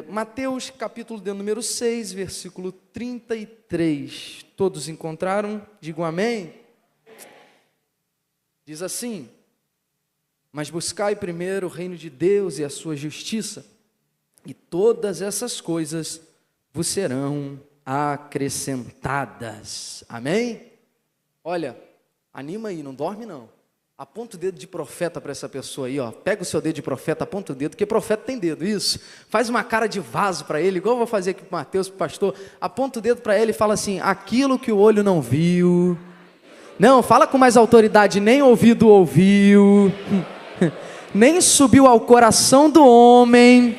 Mateus capítulo de número 6, versículo 33. Todos encontraram? Digam amém. Diz assim: mas buscai primeiro o reino de Deus e a sua justiça, e todas essas coisas vos serão acrescentadas. Amém? Olha, anima aí, não dorme não. Aponta o dedo de profeta para essa pessoa aí, ó. Pega o seu dedo de profeta, aponta o dedo, porque profeta tem dedo, isso. Faz uma cara de vaso para ele, igual eu vou fazer aqui para o Mateus, para o pastor. Aponta o dedo para ele e fala assim: aquilo que o olho não viu. Não, fala com mais autoridade: nem ouvido ouviu, nem subiu ao coração do homem,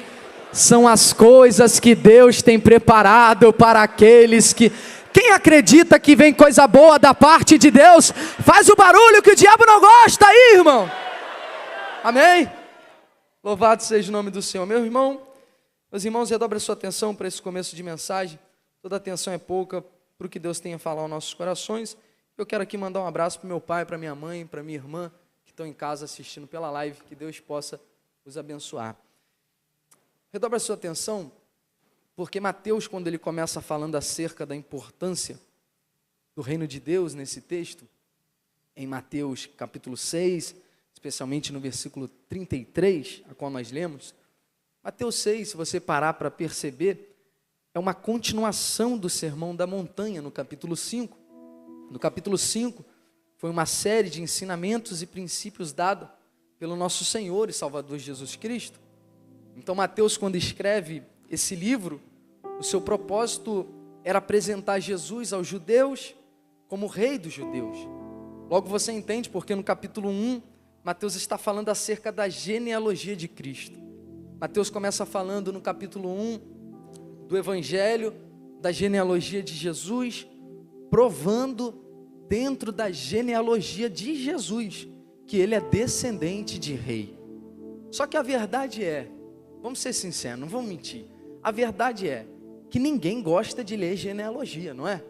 são as coisas que Deus tem preparado para aqueles que... Quem acredita que vem coisa boa da parte de Deus, faz o barulho que o diabo não gosta aí, irmão. Amém? Louvado seja o nome do Senhor. Meus irmãos, redobre a sua atenção para esse começo de mensagem. Toda atenção é pouca para o que Deus tem a falar aos nossos corações. Eu quero aqui mandar um abraço para o meu pai, para minha mãe, para minha irmã, que estão em casa assistindo pela live. Que Deus possa os abençoar. Redobre a sua atenção, porque Mateus, quando ele começa falando acerca da importância do reino de Deus nesse texto, em Mateus capítulo 6, especialmente no versículo 33, a qual nós lemos, Mateus 6, se você parar para perceber, é uma continuação do Sermão da Montanha, no capítulo 5. No capítulo 5, foi uma série de ensinamentos e princípios dados pelo nosso Senhor e Salvador Jesus Cristo. Então Mateus, quando escreve esse livro, o seu propósito era apresentar Jesus aos judeus como rei dos judeus. Logo você entende porque no capítulo 1, Mateus está falando acerca da genealogia de Cristo. Mateus começa falando no capítulo 1 do Evangelho, da genealogia de Jesus, provando dentro da genealogia de Jesus que ele é descendente de rei. Só que a verdade é, vamos ser sinceros, não vamos mentir, a verdade é que ninguém gosta de ler genealogia, não é?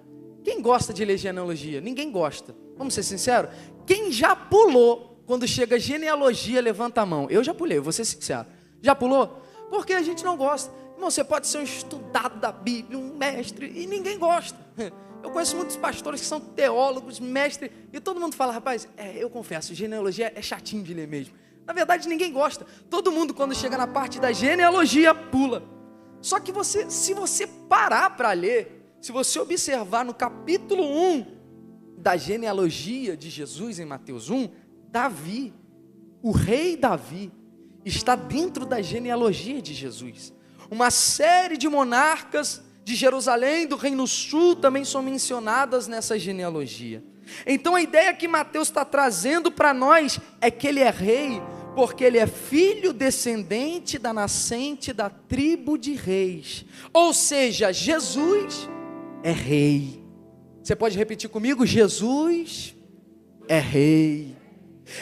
Quem gosta de ler genealogia? Ninguém gosta. Vamos ser sinceros? Quem já pulou quando chega genealogia, levanta a mão. Eu já pulei, vou ser sincero. Já pulou? Porque a gente não gosta. Irmão, você pode ser um estudado da Bíblia, um mestre, e ninguém gosta. Eu conheço muitos pastores que são teólogos, mestres, e todo mundo fala: rapaz, eu confesso, genealogia é chatinho de ler mesmo. Na verdade, ninguém gosta. Todo mundo, quando chega na parte da genealogia, pula. Só que se você parar para ler, se você observar no capítulo 1 da genealogia de Jesus, em Mateus 1, Davi, o rei Davi, está dentro da genealogia de Jesus. Uma série de monarcas de Jerusalém, do Reino Sul, também são mencionadas nessa genealogia. Então a ideia que Mateus está trazendo para nós é que ele é rei, porque ele é filho descendente da nascente da tribo de reis. Ou seja, Jesus é rei. Você pode repetir comigo? Jesus é rei.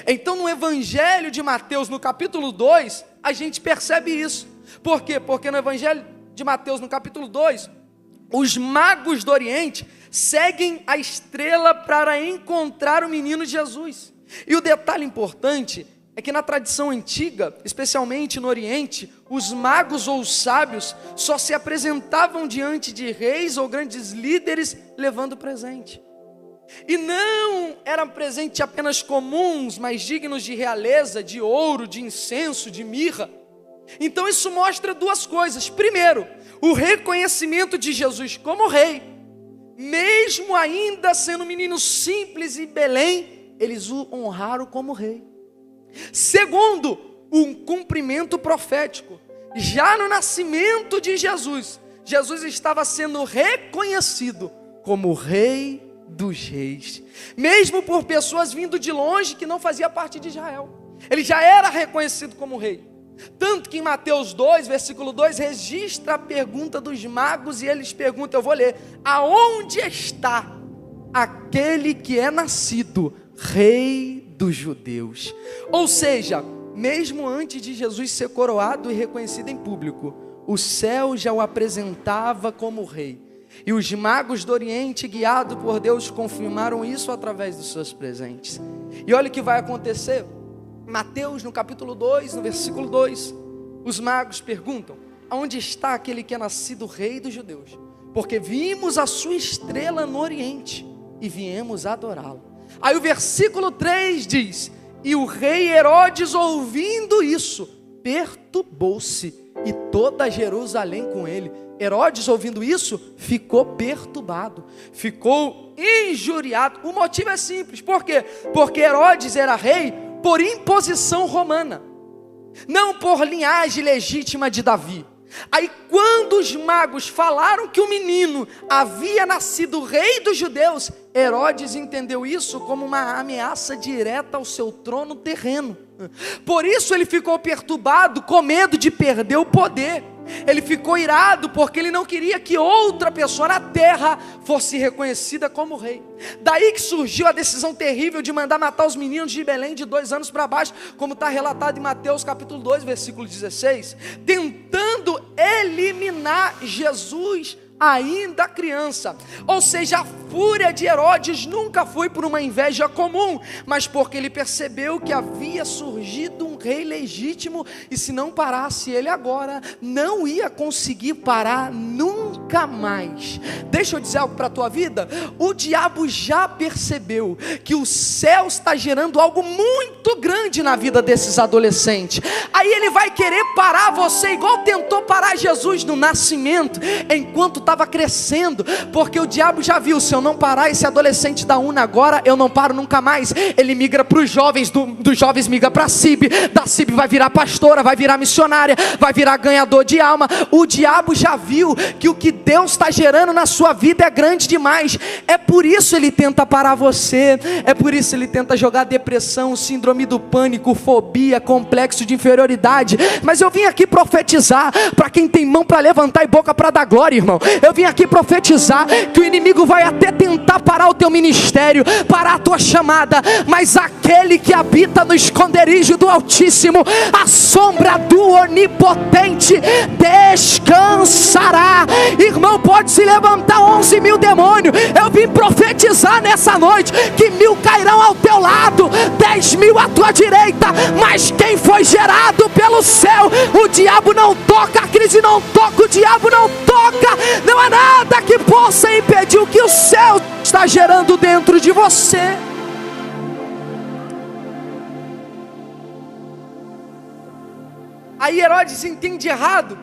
Então no Evangelho de Mateus, no capítulo 2, a gente percebe isso. Por quê? Porque no Evangelho de Mateus, no capítulo 2, os magos do Oriente seguem a estrela para encontrar o menino Jesus. E o detalhe importante é que na tradição antiga, especialmente no Oriente, os magos ou os sábios só se apresentavam diante de reis ou grandes líderes levando presente. E não eram presentes apenas comuns, mas dignos de realeza, de ouro, de incenso, de mirra. Então isso mostra duas coisas. Primeiro, o reconhecimento de Jesus como rei. Mesmo ainda sendo um menino simples em Belém, eles o honraram como rei. Segundo, um cumprimento profético. Já no nascimento de Jesus, Jesus estava sendo reconhecido como rei dos reis, mesmo por pessoas vindo de longe que não fazia parte de Israel. Ele já era reconhecido como rei. Tanto que em Mateus 2, versículo 2, registra a pergunta dos magos, e eles perguntam, eu vou ler: aonde está aquele que é nascido rei dos judeus? Ou seja, mesmo antes de Jesus ser coroado e reconhecido em público, o céu já o apresentava como rei. E os magos do Oriente, guiados por Deus, confirmaram isso através dos seus presentes. E olha o que vai acontecer. Mateus, no capítulo 2, no versículo 2, os magos perguntam: aonde está aquele que é nascido rei dos judeus, porque vimos a sua estrela no oriente e viemos adorá-lo. Aí o versículo 3 diz: e o rei Herodes, ouvindo isso, perturbou-se, e toda Jerusalém com ele. Herodes, ouvindo isso, ficou perturbado, ficou injuriado. O motivo é simples. Por quê? Porque Herodes era rei por imposição romana, não por linhagem legítima de Davi. Aí quando os magos falaram que o menino havia nascido rei dos judeus, Herodes entendeu isso como uma ameaça direta ao seu trono terreno. Por isso ele ficou perturbado, com medo de perder o poder. Ele ficou irado porque ele não queria que outra pessoa na terra fosse reconhecida como rei. Daí que surgiu a decisão terrível de mandar matar os meninos de Belém de 2 anos para baixo, como está relatado em Mateus capítulo 2, versículo 16, tentando eliminar Jesus ainda criança. Ou seja, a fúria de Herodes nunca foi por uma inveja comum, mas porque ele percebeu que havia surgido um rei legítimo, e se não parasse ele agora, não ia conseguir parar nunca mais. Deixa eu dizer algo para a tua vida. O diabo já percebeu que o céu está gerando algo muito grande na vida desses adolescentes. Aí ele vai querer parar você, igual tentou parar Jesus no nascimento, enquanto estava crescendo, porque o diabo já viu: se eu não parar esse adolescente da UNA agora, eu não paro nunca mais. Ele migra para os jovens, dos jovens migra para a CIB, da CIB vai virar pastora, vai virar missionária, vai virar ganhador de alma. O diabo já viu que o que Deus está gerando na sua vida é grande demais. É por isso ele tenta parar você, é por isso ele tenta jogar depressão, síndrome do pânico, fobia, complexo de inferioridade. Mas eu vim aqui profetizar para quem tem mão para levantar e boca para dar glória, irmão. Eu vim aqui profetizar que o inimigo vai até tentar parar o teu ministério, parar a tua chamada, mas aquele que habita no esconderijo do Altíssimo, a sombra do Onipotente, descansará. Irmão, pode se levantar 11 mil demônios. Eu vim profetizar nessa noite que 1000 cairão ao teu lado, 10.000 à tua direita, mas quem foi gerado pelo céu, o diabo não toca, a crise não toca, o diabo não toca. Não há nada que possa impedir o que o céu está gerando dentro de você. Aí Herodes entende errado.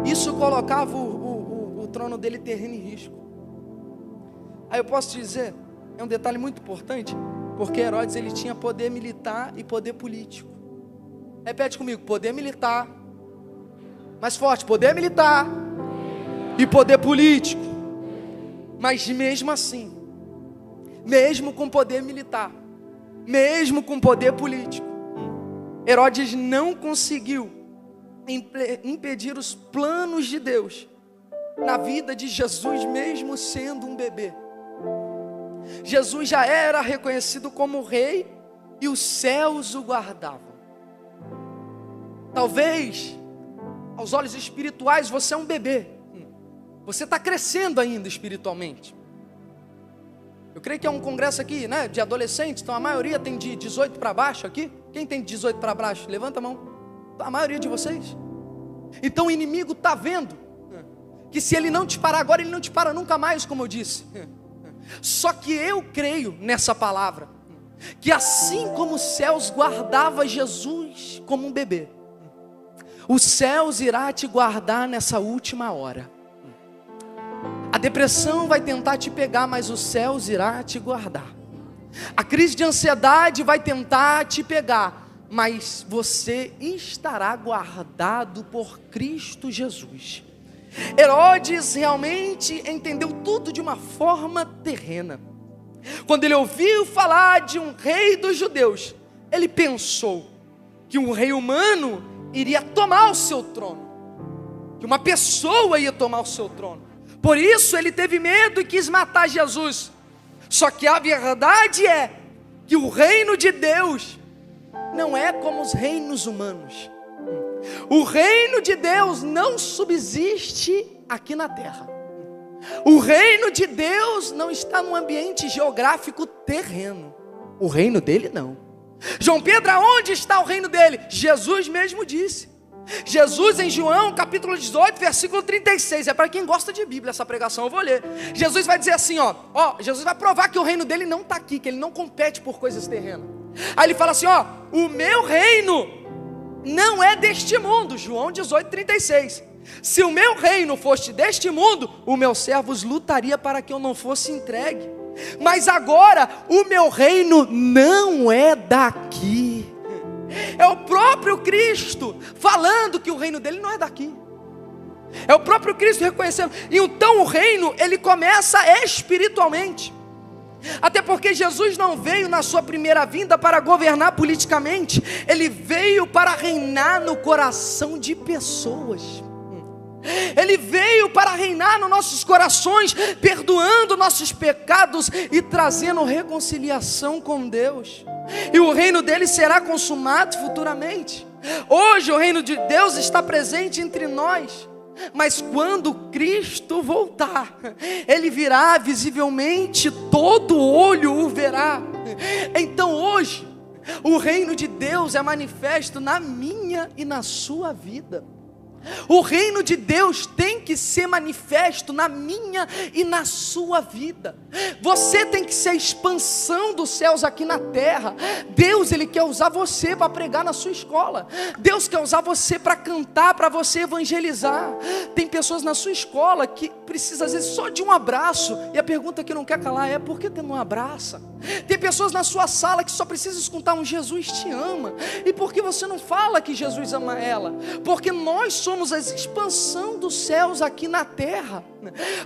Isso colocava o trono dele terreno em risco. Aí eu posso te dizer, é um detalhe muito importante, porque Herodes ele tinha poder militar e poder político. Repete comigo: poder militar. Mais forte: poder militar e poder político. Mas mesmo assim, mesmo com poder militar, mesmo com poder político, Herodes não conseguiu impedir os planos de Deus na vida de Jesus, mesmo sendo um bebê. Jesus já era reconhecido como rei e os céus o guardavam. Talvez, aos olhos espirituais, você é um bebê. Você está crescendo ainda espiritualmente. Eu creio que é um congresso aqui, né, de adolescentes, então a maioria tem de 18 para baixo aqui. Quem tem de 18 para baixo? Levanta a mão. A maioria de vocês. Então o inimigo está vendo que se ele não te parar agora, ele não te para nunca mais, como eu disse. Só que eu creio nessa palavra, que assim como os céus guardava Jesus como um bebê, os céus irá te guardar nessa última hora. A depressão vai tentar te pegar, mas os céus irá te guardar. A crise de ansiedade vai tentar te pegar, mas você estará guardado por Cristo Jesus. Herodes realmente entendeu tudo de uma forma terrena. Quando ele ouviu falar de um rei dos judeus, ele pensou que um rei humano iria tomar o seu trono, que uma pessoa ia tomar o seu trono. Por isso ele teve medo e quis matar Jesus. Só que a verdade é que o reino de Deus não é como os reinos humanos. O reino de Deus não subsiste aqui na terra. O reino de Deus não está num ambiente geográfico terreno. O reino dele não. João Pedro, aonde está o reino dele? Jesus mesmo disse: Jesus em João capítulo 18, versículo 36, é para quem gosta de Bíblia essa pregação, eu vou ler. Jesus vai dizer assim, Jesus vai provar que o reino dele não está aqui, que ele não compete por coisas terrenas. Aí ele fala assim, o meu reino não é deste mundo, João 18, 36. Se o meu reino fosse deste mundo, o meu servo lutaria para que eu não fosse entregue. Mas agora o meu reino não é daqui. É o próprio Cristo falando que o reino dele não é daqui. É o próprio Cristo reconhecendo. E então o reino, ele começa espiritualmente. Até porque Jesus não veio na sua primeira vinda para governar politicamente. Ele veio para reinar no coração de pessoas. Ele veio para reinar nos nossos corações, perdoando nossos pecados e trazendo reconciliação com Deus. E o reino dele será consumado futuramente. Hoje o reino de Deus está presente entre nós. Mas quando Cristo voltar, ele virá visivelmente, todo olho o verá. Então hoje o reino de Deus é manifesto na minha e na sua vida. O reino de Deus tem que ser manifesto na minha e na sua vida. Você tem que ser a expansão dos céus aqui na terra. Deus, ele quer usar você para pregar na sua escola. Deus quer usar você para cantar, para você evangelizar. Tem pessoas na sua escola que precisam às vezes só de um abraço. E a pergunta que não quer calar é: por que você não abraça? Tem pessoas na sua sala que só precisam escutar um Jesus te ama. E por que você não fala que Jesus ama ela? Porque nós somos a expansão dos céus aqui na terra.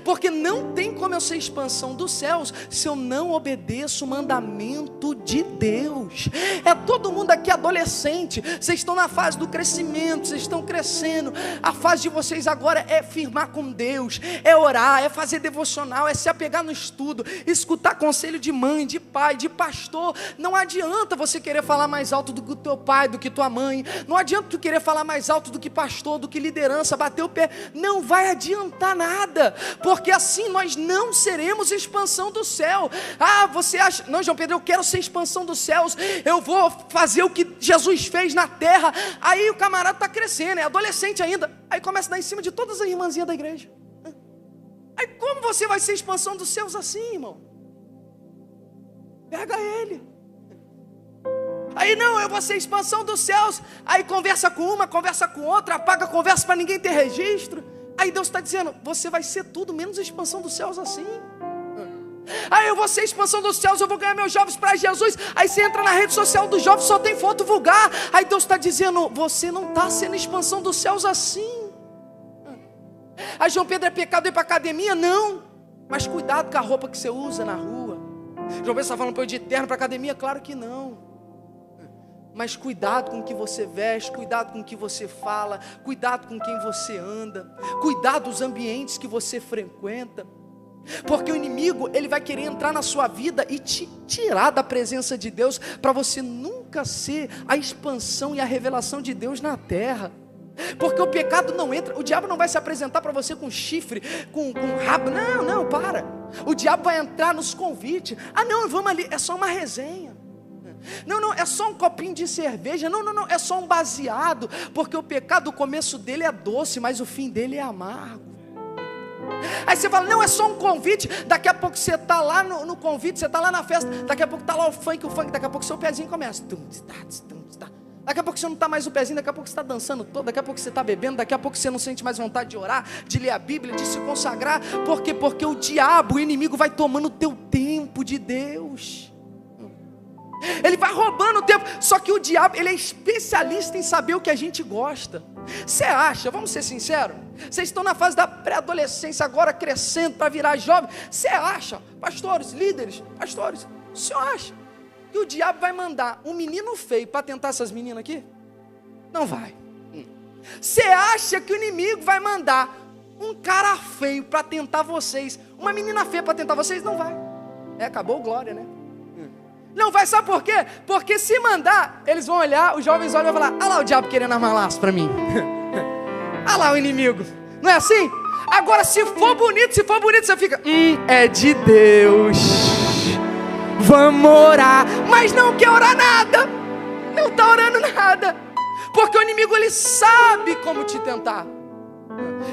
Porque não tem como eu ser expansão dos céus se eu não obedeço o mandamento de Deus. É todo mundo aqui adolescente. Vocês estão na fase do crescimento, vocês estão crescendo. A fase de vocês agora é firmar com Deus, é orar, é fazer devocional, é se apegar no estudo, escutar conselho de mãe, de pai, de pastor. Não adianta você querer falar mais alto do que o teu pai, do que tua mãe. Não adianta tu querer falar mais alto do que pastor, do que liderança, bater o pé. Não vai adiantar nada, porque assim nós não seremos expansão do céu. Você acha, não, João Pedro, eu quero ser expansão dos céus, eu vou fazer o que Jesus fez na terra. Aí o camarada está crescendo, é adolescente ainda, aí começa a dar em cima de todas as irmãzinhas da igreja. Aí como você vai ser expansão dos céus assim, irmão? Pega ele. Aí não, eu vou ser expansão dos céus. Aí conversa com uma, conversa com outra, apaga a conversa para ninguém ter registro. Aí Deus está dizendo: você vai ser tudo menos expansão dos céus assim. Aí eu vou ser expansão dos céus, eu vou ganhar meus jovens para Jesus. Aí você entra na rede social dos jovens, só tem foto vulgar. Aí Deus está dizendo: você não está sendo expansão dos céus assim. Aí João Pedro, é pecado ir para academia? Não, mas cuidado com a roupa que você usa na rua. João Pedro está falando para eu ir de terno para academia? Claro que não. Mas cuidado com o que você veste, cuidado com o que você fala, cuidado com quem você anda, cuidado dos ambientes que você frequenta, porque o inimigo, ele vai querer entrar na sua vida e te tirar da presença de Deus, para você nunca ser a expansão e a revelação de Deus na terra. Porque o pecado não entra, o diabo não vai se apresentar para você com chifre, com rabo, não, para. O diabo vai entrar nos convites. Não, vamos ali, é só uma resenha. Não, é só um copinho de cerveja. Não, é só um baseado. Porque o pecado, o começo dele é doce, mas o fim dele é amargo. Aí você fala: não, é só um convite. Daqui a pouco você está lá no convite, você está lá na festa. Daqui a pouco está lá o funk, daqui a pouco seu pezinho começa. Daqui a pouco você não está mais o pezinho, daqui a pouco você está dançando todo, daqui a pouco você está bebendo, daqui a pouco você não sente mais vontade de orar, de ler a Bíblia, de se consagrar. Por quê? Porque o diabo, o inimigo, vai tomando o teu tempo de Deus. Ele vai roubando o tempo. Só que o diabo, ele é especialista em saber o que a gente gosta. Você acha, vamos ser sinceros, vocês estão na fase da pré-adolescência agora, crescendo para virar jovem. Você acha, pastores, líderes, pastores, o senhor acha que o diabo vai mandar um menino feio para tentar essas meninas aqui? Não vai. Você acha que o inimigo vai mandar um cara feio para tentar vocês, uma menina feia para tentar vocês? Não vai. Acabou glória, né? Não vai, sabe por quê? Porque se mandar, eles vão olhar, os jovens olham e vão falar: olha lá o diabo querendo armar laço para mim. Olha lá o inimigo. Não é assim? Agora, se for bonito, você fica: é de Deus. Vamos orar. Mas não quer orar nada. Não está orando nada. Porque o inimigo, ele sabe como te tentar.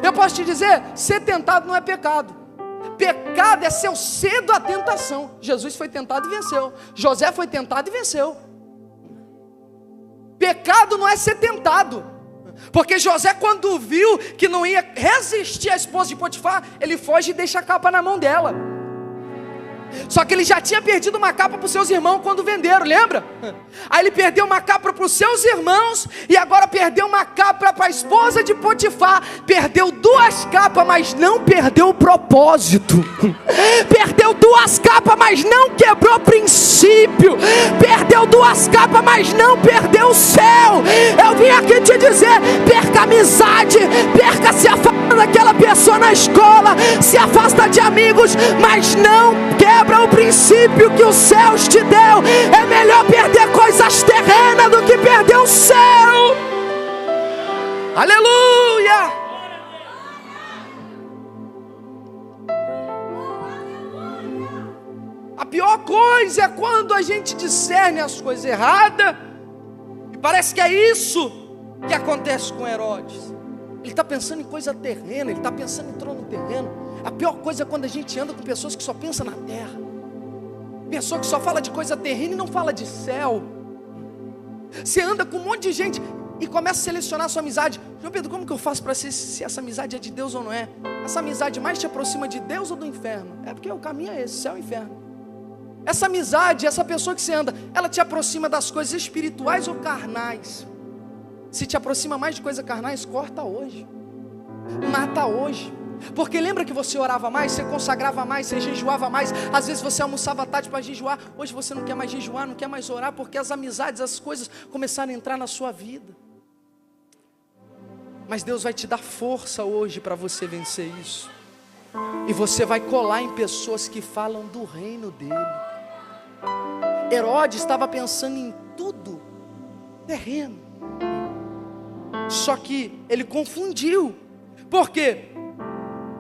Eu posso te dizer, ser tentado não é pecado. Pecado é ser o cedo à tentação. Jesus foi tentado e venceu. José foi tentado e venceu. Pecado não é ser tentado. Porque José, quando viu que não ia resistir à esposa de Potifar, ele foge e deixa a capa na mão dela. Só que ele já tinha perdido uma capa para os seus irmãos quando venderam, lembra? Aí ele perdeu uma capa para os seus irmãos, e agora perdeu uma capa para a esposa de Potifar. Perdeu 2 capas, mas não perdeu o propósito. Perdeu 2 capas, mas não quebrou o princípio. Perdeu 2 capas, mas não perdeu o céu. Eu vim aqui te dizer, perca a amizade, perca, se afasta daquela pessoa na escola, se afasta de amigos, mas não quebra o princípio que os céus te deu. É melhor perder coisas terrenas do que perder o céu. Aleluia! A pior coisa é quando a gente discerne as coisas erradas, e parece que é isso que acontece com Herodes. Ele está pensando em coisa terrena, ele está pensando em trono terreno. A pior coisa é quando a gente anda com pessoas que só pensam na terra, pessoa que só fala de coisa terrena e não fala de céu. Você anda com um monte de gente e começa a selecionar a sua amizade. João Pedro, como que eu faço para saber se essa amizade é de Deus ou não é? Essa amizade mais te aproxima de Deus ou do inferno? É porque o caminho é esse, céu e inferno. Essa amizade, essa pessoa que você anda, ela te aproxima das coisas espirituais ou carnais? Se te aproxima mais de coisas carnais, corta hoje, mata hoje. Porque lembra que você orava mais, você consagrava mais, você jejuava mais. Às vezes você almoçava tarde para jejuar. Hoje você não quer mais jejuar, não quer mais orar, porque as amizades, as coisas começaram a entrar na sua vida. Mas Deus vai te dar força hoje para você vencer isso. E você vai colar em pessoas que falam do reino dele. Herodes estava pensando em tudo terreno. Só que ele confundiu. Por quê?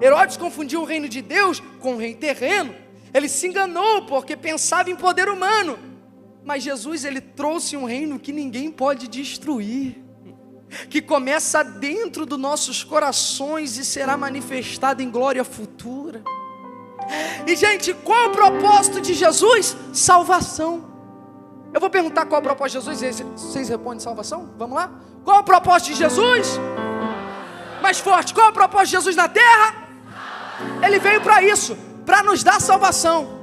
Herodes confundiu o reino de Deus com o reino terreno. Ele se enganou porque pensava em poder humano. Mas Jesus, ele trouxe um reino que ninguém pode destruir, que começa dentro dos nossos corações e será manifestado em glória futura. E gente, qual é o propósito de Jesus? Salvação. Eu vou perguntar qual é o propósito de Jesus, vocês respondem salvação? Vamos lá? Qual é o propósito de Jesus? Mais forte, qual é o propósito de Jesus na terra? Ele veio para isso, para nos dar salvação.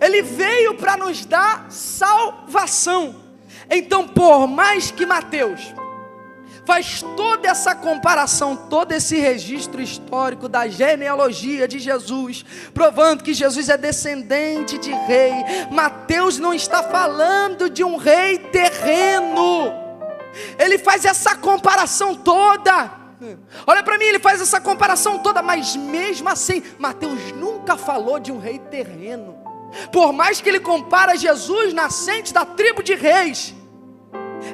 Ele veio para nos dar salvação. Então, por mais que Mateus faz toda essa comparação, todo esse registro histórico da genealogia de Jesus, provando que Jesus é descendente de rei, Mateus não está falando de um rei terreno. Ele faz essa comparação toda. Olha para mim, ele faz essa comparação toda, mas mesmo assim, Mateus nunca falou de um rei terreno. Por mais que ele compara Jesus, nascente da tribo de reis.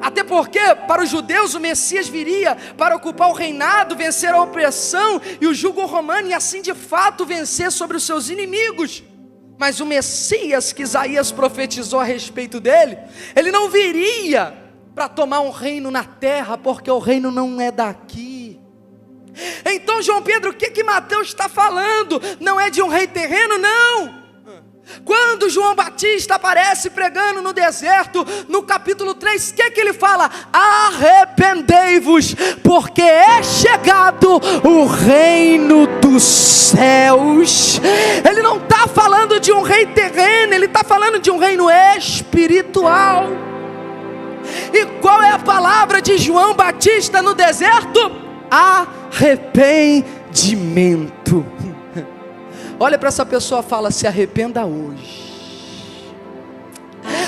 Até porque, para os judeus, o Messias viria para ocupar o reinado, vencer a opressão e o jugo romano, e assim de fato vencer sobre os seus inimigos. Mas o Messias que Isaías profetizou a respeito dele, ele não viria para tomar um reino na terra, porque o reino não é daqui. Então, João Pedro, o que Mateus está falando? Não é de um rei terreno, não. Quando João Batista aparece pregando no deserto, no capítulo 3, o que ele fala? Arrependei-vos, porque é chegado o reino dos céus. Ele não está falando de um rei terreno, ele está falando de um reino espiritual. E qual é a palavra de João Batista no deserto? Arrependimento. Olha para essa pessoa e fala: se arrependa hoje.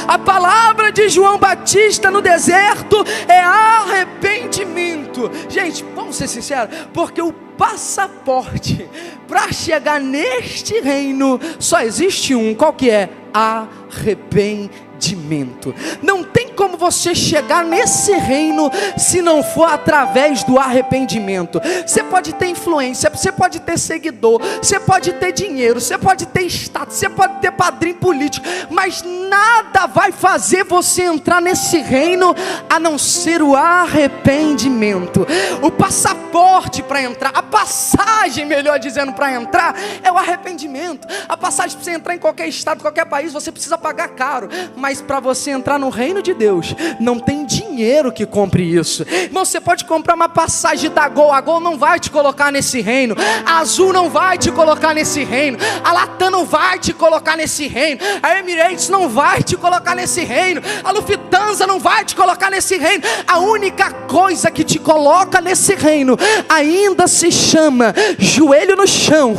A palavra de João Batista no deserto é arrependimento. Gente, vamos ser sinceros, porque o passaporte para chegar neste reino só existe um. Qual que é? Arrependimento. Não tem como você chegar nesse reino se não for através do arrependimento. Você pode ter influência, você pode ter seguidor, você pode ter dinheiro, você pode ter status, você pode ter padrinho político, mas nada vai fazer você entrar nesse reino a não ser o arrependimento. O passaporte para entrar, a passagem, melhor dizendo, para entrar é o arrependimento. A passagem para você entrar em qualquer estado, qualquer país, você precisa pagar caro, mas para você entrar no reino de Deus, não tem dinheiro que compre isso. Irmão, você pode comprar uma passagem da Gol, a Gol não vai te colocar nesse reino, a Azul não vai te colocar nesse reino, a Latam não vai te colocar nesse reino, a Emirates não vai te colocar nesse reino, a Lufthansa não vai te colocar nesse reino. A única coisa que te coloca nesse reino ainda se chama joelho no chão,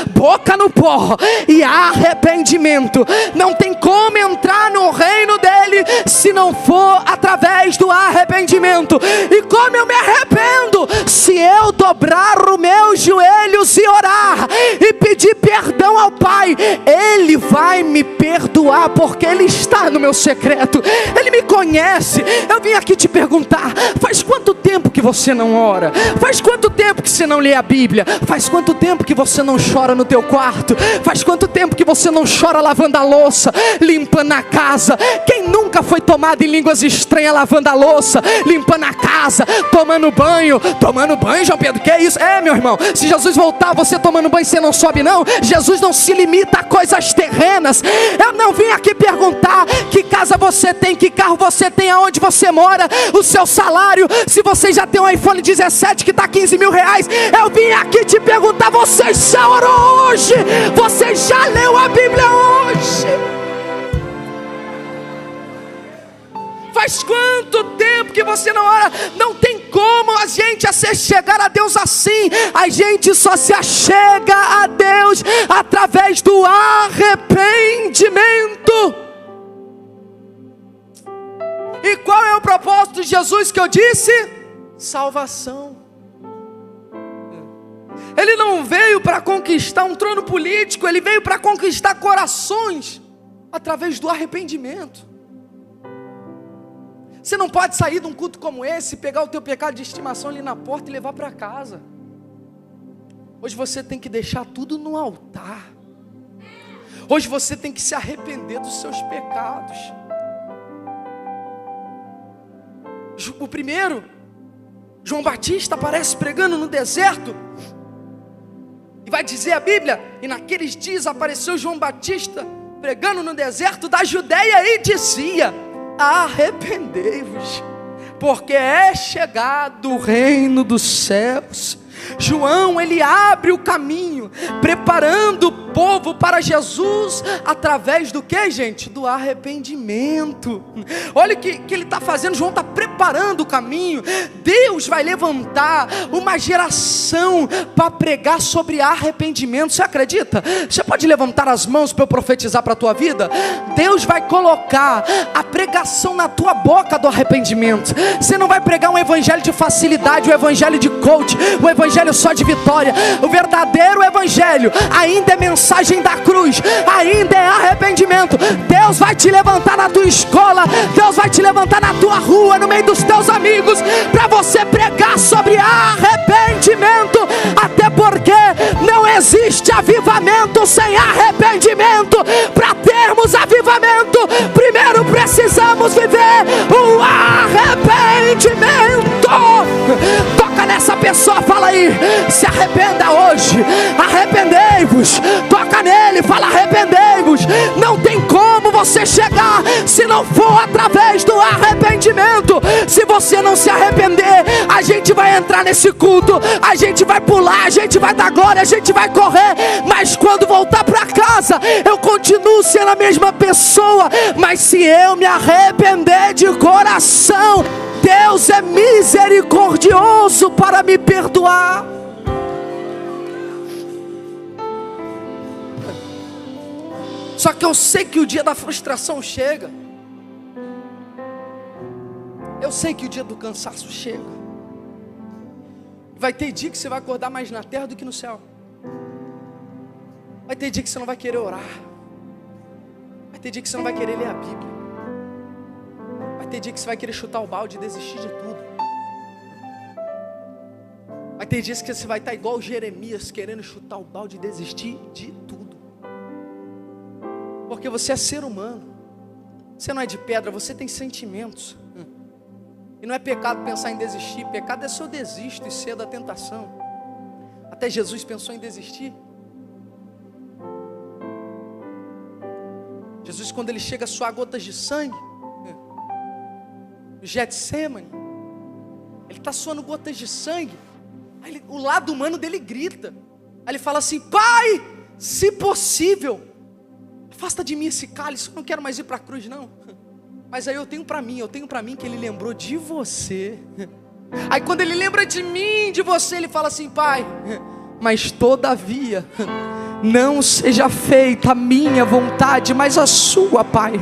boca no pó e arrependimento. Não tem como entrar no reino dele se não for através do arrependimento. E como eu me arrependo? Se eu dobrar os meus joelhos e orar e pedir perdão ao Pai, Ele vai me perdoar, porque Ele está no meu secreto, Ele me conhece. Eu vim aqui te perguntar: faz quanto tempo que você não ora? Faz quanto tempo que você não lê a Bíblia? Faz quanto tempo que você não chora no teu quarto? Faz quanto tempo que você não chora lavando a louça, limpando a casa? Quem nunca foi tomado em línguas estranhas lavando a louça, limpando a casa, tomando banho? Tomando banho, João Pedro, que é isso? É, meu irmão, se Jesus voltar, você tomando banho, você não sobe não? Jesus não se limita a coisas terrenas. Eu não vim aqui perguntar que casa você tem, que carro você tem, aonde você mora, o seu salário, se você já tem um iPhone 17 que está 15 mil reais. Eu vim aqui te perguntar: você já orou hoje? Você já leu a Bíblia hoje? Faz quanto tempo que você não ora? Não tem como a gente chegar a Deus assim. A gente só se achega a Deus através do arrependimento. E qual é o propósito de Jesus que eu disse? Salvação. Ele não veio para conquistar um trono político, Ele veio para conquistar corações através do arrependimento. Você não pode sair de um culto como esse, pegar o teu pecado de estimação ali na porta e levar para casa. Hoje você tem que deixar tudo no altar. Hoje você tem que se arrepender dos seus pecados. O primeiro, João Batista aparece pregando no deserto. E vai dizer a Bíblia: e naqueles dias apareceu João Batista pregando no deserto da Judeia e dizia: arrependei-vos, porque é chegado o reino dos céus. João, ele abre o caminho, preparando o povo para Jesus, através do que, gente? Do arrependimento. Olha o que ele está fazendo. João está preparando o caminho. Deus vai levantar uma geração para pregar sobre arrependimento. Você acredita? Você pode levantar as mãos para eu profetizar para a tua vida? Deus vai colocar a pregação na tua boca do arrependimento. Você não vai pregar um evangelho de facilidade, um evangelho de coach, um evangelho só de vitória. O verdadeiro evangelho ainda é mensagem da cruz, ainda é arrependimento. Deus vai te levantar na tua escola, Deus vai te levantar na tua rua, no meio dos teus amigos, para você pregar sobre arrependimento. Até porque não existe avivamento sem arrependimento. Para termos avivamento, primeiro precisamos viver o arrependimento. Toca nessa pessoa, fala aí: se arrependa hoje, arrependei-vos. Toca nele, fala: arrependei-vos. Não tem como você chegar se não for através do arrependimento. Se você não se arrepender, a gente vai entrar nesse culto, a gente vai pular, a gente vai dar glória, a gente vai correr, mas quando voltar para casa, eu continuo sendo a mesma pessoa. Mas se eu me arrepender de coração, Deus é misericordioso para me perdoar. Só que eu sei que o dia da frustração chega. Eu sei que o dia do cansaço chega. Vai ter dia que você vai acordar mais na terra do que no céu. Vai ter dia que você não vai querer orar. Vai ter dia que você não vai querer ler a Bíblia. Vai Vai ter dia que você vai querer chutar o balde e desistir de tudo. Vai ter dias que você vai estar igual Jeremias, querendo chutar o balde e desistir de tudo. Porque você é ser humano. Você não é de pedra, você tem sentimentos. E não é pecado pensar em desistir. Pecado é se eu desisto e cedo da tentação. Até Jesus pensou em desistir. Jesus, quando ele chega a suar gotas de sangue, no Getsemane, ele está suando gotas de sangue. Aí o lado humano dele grita. Aí ele fala assim: Pai, se possível, afasta de mim esse cálice, eu não quero mais ir para a cruz não. Mas aí eu tenho para mim que ele lembrou de você. Aí quando ele lembra de mim, de você, ele fala assim: Pai, mas todavia não seja feita a minha vontade, mas a sua, Pai.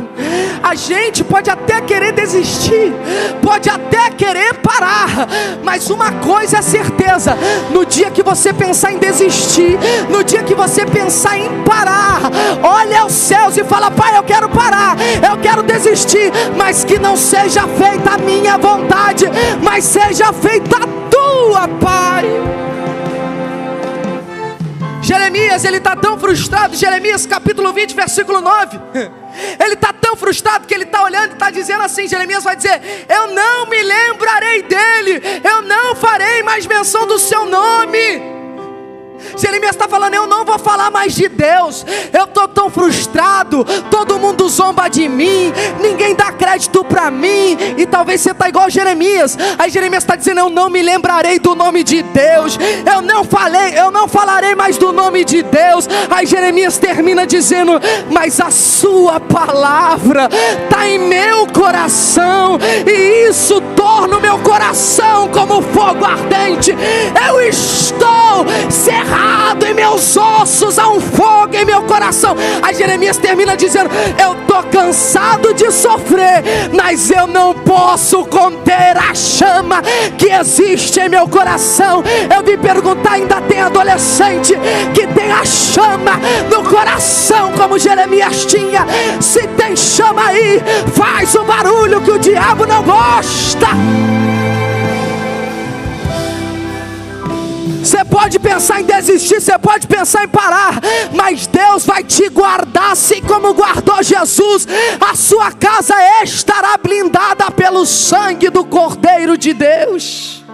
A gente pode até querer desistir, pode até querer parar, mas uma coisa é certeza: no dia que você pensar em desistir, no dia que você pensar em parar, olha aos céus e fala: Pai, eu quero parar, eu quero desistir, mas que não seja feita a minha vontade, mas seja feita a tua, Pai. Jeremias, ele está tão frustrado. Jeremias capítulo 20, versículo 9. Ele está tão frustrado que ele está olhando e está dizendo assim. Jeremias vai dizer: eu não me lembrarei dele, eu não farei mais menção do seu nome. Jeremias está falando: eu não vou falar mais de Deus, eu estou tão frustrado, todo mundo zomba de mim, ninguém dá crédito para mim. E talvez você está igual Jeremias. Aí Jeremias está dizendo: eu não me lembrarei do nome de Deus, eu não falarei mais do nome de Deus. Aí Jeremias termina dizendo: mas a sua palavra está em meu coração, e isso torna o meu coração como fogo ardente. Eu estou cerrado em meus ossos, há um fogo em meu coração. Aí Jeremias termina dizendo: eu estou cansado de sofrer, mas eu não posso conter a chama que existe em meu coração. Eu vim perguntar: ainda tem adolescente que tem a chama no coração como Jeremias tinha? Se tem chama aí, faz o barulho que o diabo não gosta. Você pode pensar em desistir, você pode pensar em parar, mas Deus vai te guardar, assim como guardou Jesus. A sua casa estará blindada pelo sangue do Cordeiro de Deus.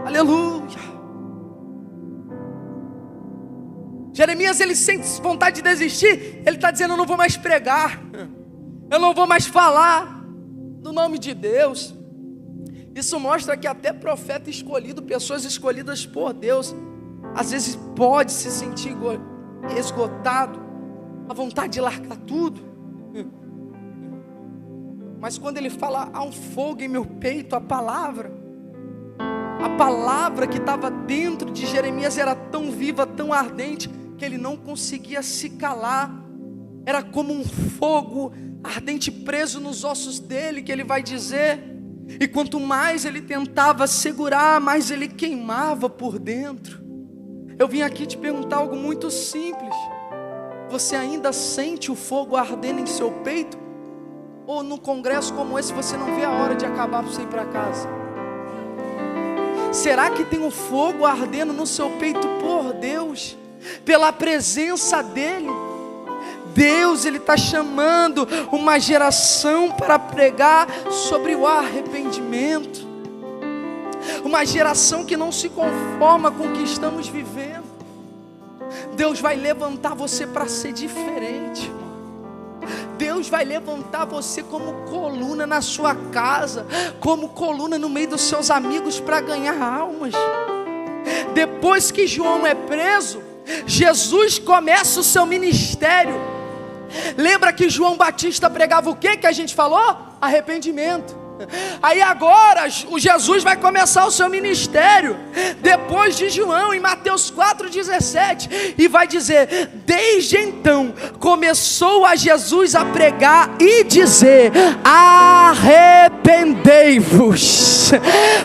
Aleluia. Jeremias, ele sente vontade de desistir. Ele está dizendo: eu não vou mais pregar, eu não vou mais falar do nome de Deus. Isso mostra que até profeta escolhido, pessoas escolhidas por Deus, às vezes pode se sentir esgotado, a vontade de largar tudo. Mas quando ele fala: há um fogo em meu peito, a palavra que estava dentro de Jeremias era tão viva, tão ardente, que ele não conseguia se calar. Era como um fogo ardente preso nos ossos dele, que ele vai dizer. E quanto mais ele tentava segurar, mais ele queimava por dentro. Eu vim aqui te perguntar algo muito simples: você ainda sente o fogo ardendo em seu peito? Ou num congresso como esse você não vê a hora de acabar para você ir para casa? Será que tem um fogo ardendo no seu peito por Deus? Pela presença dEle? Deus, Ele está chamando uma geração para pregar sobre o arrependimento. Uma geração que não se conforma com o que estamos vivendo. Deus vai levantar você para ser diferente. Deus vai levantar você como coluna na sua casa, como coluna no meio dos seus amigos, para ganhar almas. Depois que João é preso, Jesus começa o seu ministério. Lembra que João Batista pregava o que a gente falou? Arrependimento. Aí agora o Jesus vai começar o seu ministério depois de João, em Mateus 4,17, e vai dizer: desde então começou a Jesus a pregar e dizer: arrependei-vos,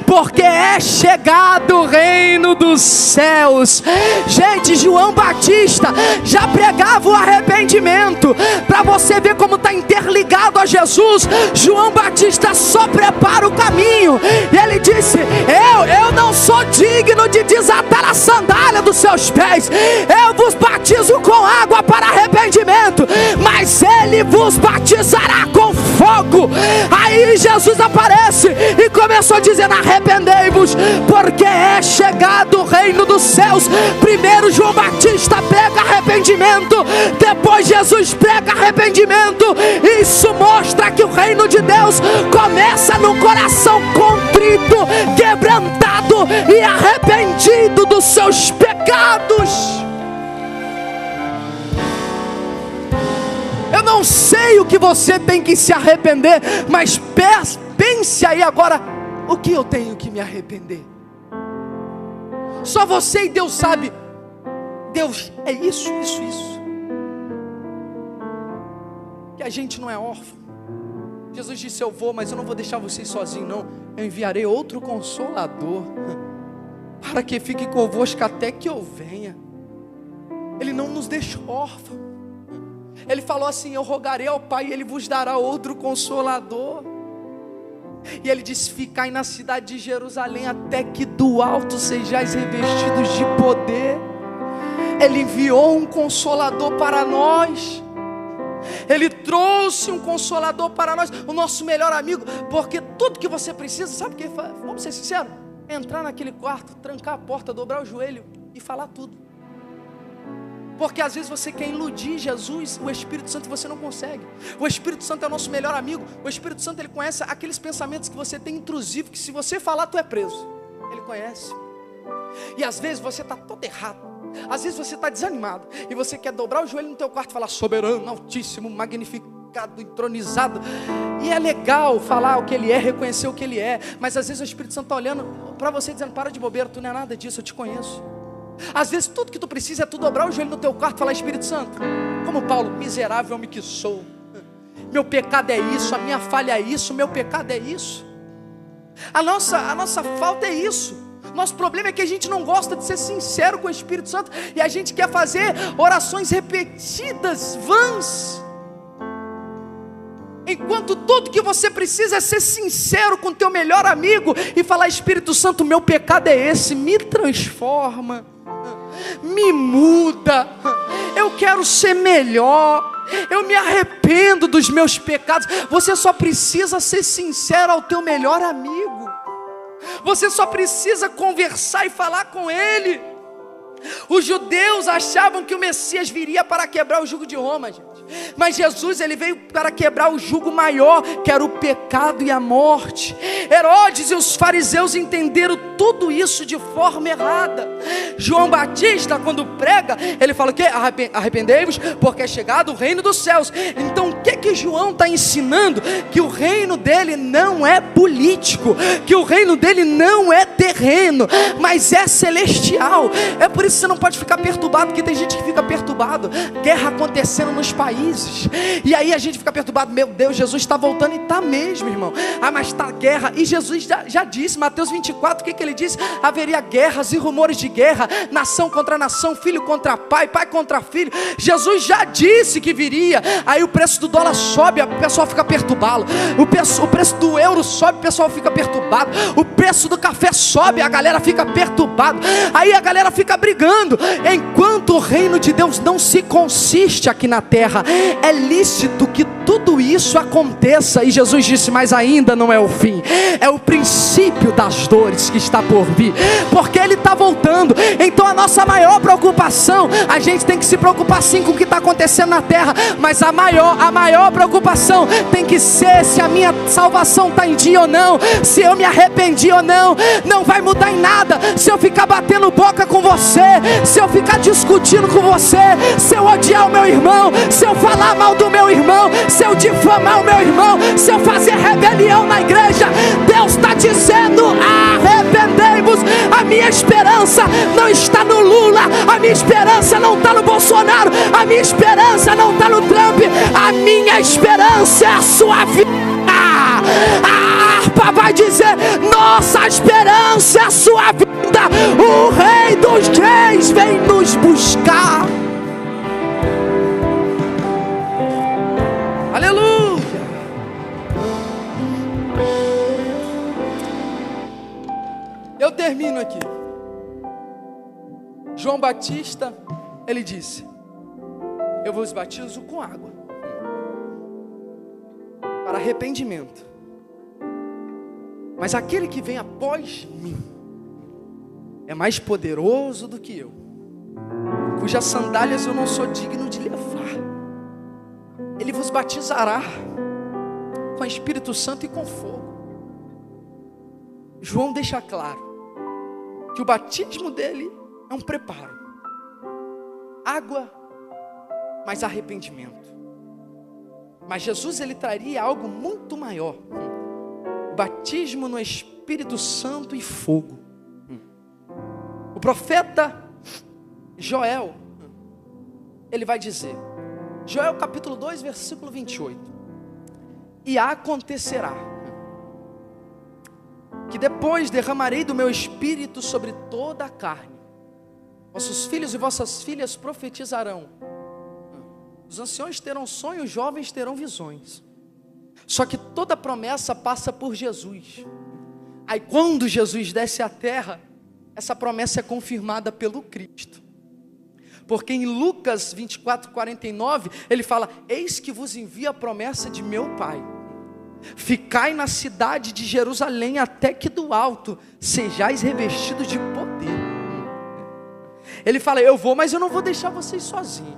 porque é chegado o reino dos céus. Gente, João Batista já pregava o arrependimento. Para você ver como está interligado a Jesus, João Batista só prepara o caminho. E ele disse: eu não sou digno de desatar a sandália dos seus pés. Eu vos batizo com água para arrependimento, mas ele vos batizará com fogo. Aí Jesus aparece e começou dizendo: arrependei-vos, porque é chegado o reino dos céus. Primeiro João Batista prega arrependimento, depois Jesus prega arrependimento. Isso mostra que o reino de Deus começa no coração contrito, quebrantado e arrependido dos seus pecados. Eu não sei o que você tem que se arrepender, mas pense aí agora: o que eu tenho que me arrepender? Só você e Deus sabe. Deus, é isso. Que a gente não é órfão. Jesus disse: eu vou, mas eu não vou deixar vocês sozinhos não. Eu enviarei outro Consolador, para que fique convosco até que eu venha. Ele não nos deixou órfãos. Ele falou assim: eu rogarei ao Pai e Ele vos dará outro Consolador. E Ele disse: ficai na cidade de Jerusalém até que do alto sejais revestidos de poder. Ele enviou um Consolador para nós. Ele trouxe um Consolador para nós, o nosso melhor amigo. Porque tudo que você precisa, sabe o que? Vamos ser sinceros: entrar naquele quarto, trancar a porta, dobrar o joelho e falar tudo. Porque às vezes você quer iludir Jesus, o Espírito Santo, e você não consegue. O Espírito Santo é o nosso melhor amigo. O Espírito Santo, ele conhece aqueles pensamentos que você tem intrusivos, que se você falar, tu é preso. Ele conhece. E às vezes você está todo errado. Às vezes você está desanimado e você quer dobrar o joelho no teu quarto e falar: soberano, altíssimo, magnificado, entronizado. E é legal falar o que Ele é, reconhecer o que Ele é. Mas às vezes o Espírito Santo está olhando para você dizendo: para de bobeira, tu não é nada disso, eu te conheço. Às vezes tudo que tu precisa é tu dobrar o joelho no teu quarto e falar: Espírito Santo, como Paulo, miserável homem que sou, meu pecado é isso, a minha falha é isso, meu pecado é isso. A nossa falta é isso. Nosso problema é que a gente não gosta de ser sincero com o Espírito Santo, e a gente quer fazer orações repetidas, vãs, enquanto tudo que você precisa é ser sincero com o teu melhor amigo e falar: Espírito Santo, meu pecado é esse, me transforma, me muda, eu quero ser melhor, eu me arrependo dos meus pecados. Você só precisa ser sincero ao teu melhor amigo. Você só precisa conversar e falar com ele. Os judeus achavam que o Messias viria para quebrar o jugo de Roma, gente. Mas Jesus, ele veio para quebrar o jugo maior, que era o pecado e a morte. Herodes e os fariseus entenderam tudo isso de forma errada. João Batista, quando prega, ele fala o quê? Arrependei-vos, porque é chegado o reino dos céus. Então o que João está ensinando? Que o reino dele não é político, que o reino dele não é terreno, mas é celestial. É por isso que você não pode ficar perturbado, porque tem gente que fica perturbado. Guerra acontecendo nos países, e aí a gente fica perturbado: meu Deus, Jesus está voltando. E está mesmo, irmão. Mas está guerra, e Jesus já disse, Mateus 24, o que ele disse? Haveria guerras e rumores de guerra, nação contra nação, filho contra pai, pai contra filho. Jesus já disse que viria. Aí o preço do dólar sobe, o pessoal fica perturbado. O preço do euro sobe, o pessoal fica perturbado. O preço do café sobe, a galera fica perturbado. Aí a galera fica brigando. Enquanto o reino de Deus não se consiste aqui na terra, é lícito que tudo isso aconteça. E Jesus disse: mas ainda não é o fim, é o princípio das dores que está por vir, porque Ele está voltando. Então a nossa maior preocupação, a gente tem que se preocupar sim com o que está acontecendo na terra, mas a maior preocupação tem que ser se a minha salvação está em dia ou não, se eu me arrependi ou não. Não vai mudar em nada se eu ficar batendo boca com você, se eu ficar discutindo com você, se eu odiar o meu irmão, se eu falar mal do meu irmão, se eu difamar o meu irmão, se eu fazer rebelião na igreja. Deus está dizendo: arrependei-vos. A minha esperança não está no Lula, a minha esperança não está no Bolsonaro, a minha esperança não está no Trump, a minha esperança é a sua vida. A harpa vai dizer: nossa esperança é a sua vida. O rei Rei dos Reis vem nos buscar. Aleluia. Eu termino aqui. João Batista, ele disse: eu vos batizo com água para arrependimento, mas aquele que vem após mim é mais poderoso do que eu, cujas sandálias eu não sou digno de levar. Ele vos batizará com o Espírito Santo e com fogo. João deixa claro que o batismo dele é um preparo. Água, mais arrependimento. Mas Jesus, ele traria algo muito maior: o batismo no Espírito Santo e fogo. O profeta Joel, ele vai dizer, Joel capítulo 2, versículo 28: e acontecerá que depois derramarei do meu Espírito sobre toda a carne. Vossos filhos e vossas filhas profetizarão, os anciões terão sonhos, os jovens terão visões. Só que toda promessa passa por Jesus. Aí quando Jesus desce à terra, essa promessa é confirmada pelo Cristo. Porque em Lucas 24:49, ele fala: eis que vos envio a promessa de meu Pai. Ficai na cidade de Jerusalém, até que do alto sejais revestidos de poder. Ele fala: eu vou, mas eu não vou deixar vocês sozinhos.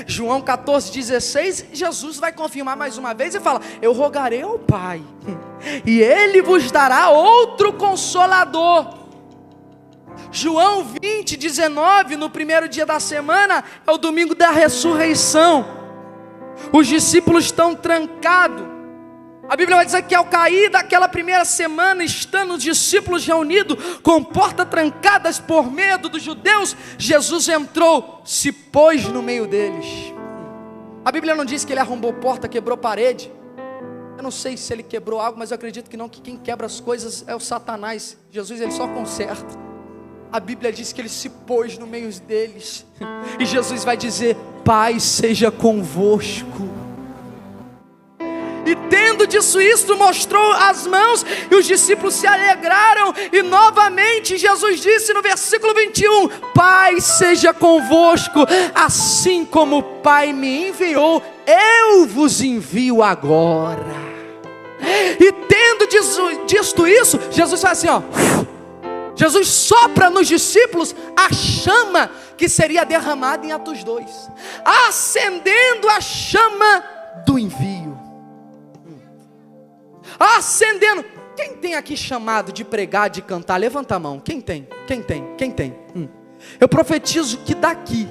João 14:16, Jesus vai confirmar mais uma vez e fala: eu rogarei ao Pai, e Ele vos dará outro Consolador. João 20:19, no primeiro dia da semana, é o domingo da ressurreição. Os discípulos estão trancados. A Bíblia vai dizer que ao cair daquela primeira semana, estando os discípulos reunidos, com portas trancadas por medo dos judeus, Jesus entrou, se pôs no meio deles. A Bíblia não diz que ele arrombou porta, quebrou parede. Eu não sei se ele quebrou algo, mas eu acredito que não, que quem quebra as coisas é o Satanás. Jesus, ele só conserta. A Bíblia diz que ele se pôs no meio deles. E Jesus vai dizer: Pai seja convosco. E tendo dito isto, mostrou as mãos, e os discípulos se alegraram. E novamente Jesus disse no versículo 21: Pai seja convosco, assim como o Pai me enviou, eu vos envio agora. E tendo dito isso, Jesus faz assim, ó. Jesus sopra nos discípulos a chama que seria derramada em Atos 2, acendendo a chama do envio. Acendendo. Quem tem aqui chamado de pregar, de cantar? Levanta a mão. Quem tem? Quem tem? Quem tem? Eu profetizo que daqui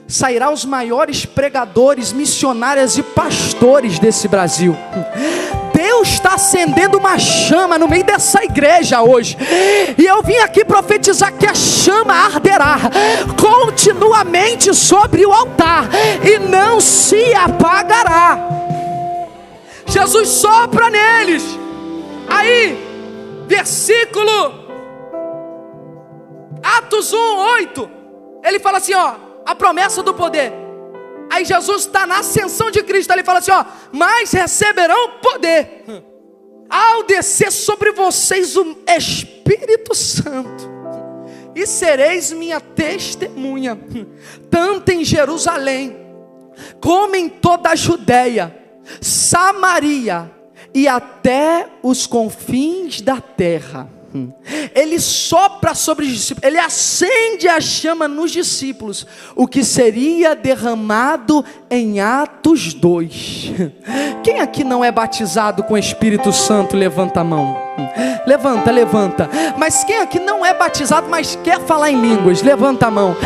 sairá os maiores pregadores, missionários e pastores desse Brasil. Deus está acendendo uma chama no meio dessa igreja hoje, e eu vim aqui profetizar que a chama arderá continuamente sobre o altar e não se apagará. Jesus sopra neles. Aí, versículo Atos 1:8, ele fala assim, ó, a promessa do poder. Aí Jesus está na ascensão de Cristo, ele fala assim, ó, mas receberão poder ao descer sobre vocês o Espírito Santo, e sereis minha testemunha, tanto em Jerusalém, como em toda a Judéia, Samaria e até os confins da terra. Ele sopra sobre os discípulos, ele acende a chama nos discípulos, o que seria derramado em Atos 2. Quem aqui não é batizado com o Espírito Santo? Levanta a mão. Levanta, levanta. Mas quem aqui não é batizado, mas quer falar em línguas? Levanta a mão.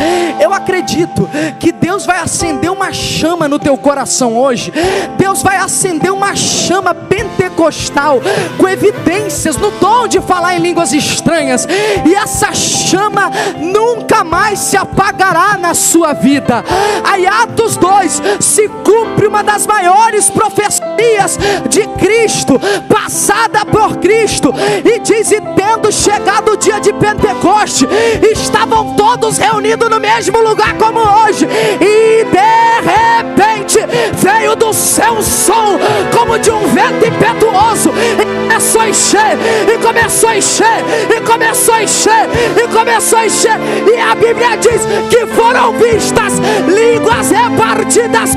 Eu acredito que Deus vai acender uma chama no teu coração hoje. Deus vai acender uma chama pentecostal, com evidências no dom de falar em línguas estranhas. E essa chama chama nunca mais se apagará na sua vida. Aí Atos 2 se cumpre uma das maiores profecias de Cristo, passada por Cristo, e diz: e tendo chegado o dia de Pentecoste, estavam todos reunidos no mesmo lugar como hoje, e de repente veio do céu um som como de um vento impetuoso, e começou a encher, e começou a encher, e começou a encher, e começou a encher, e a Bíblia diz que foram vistas línguas repartidas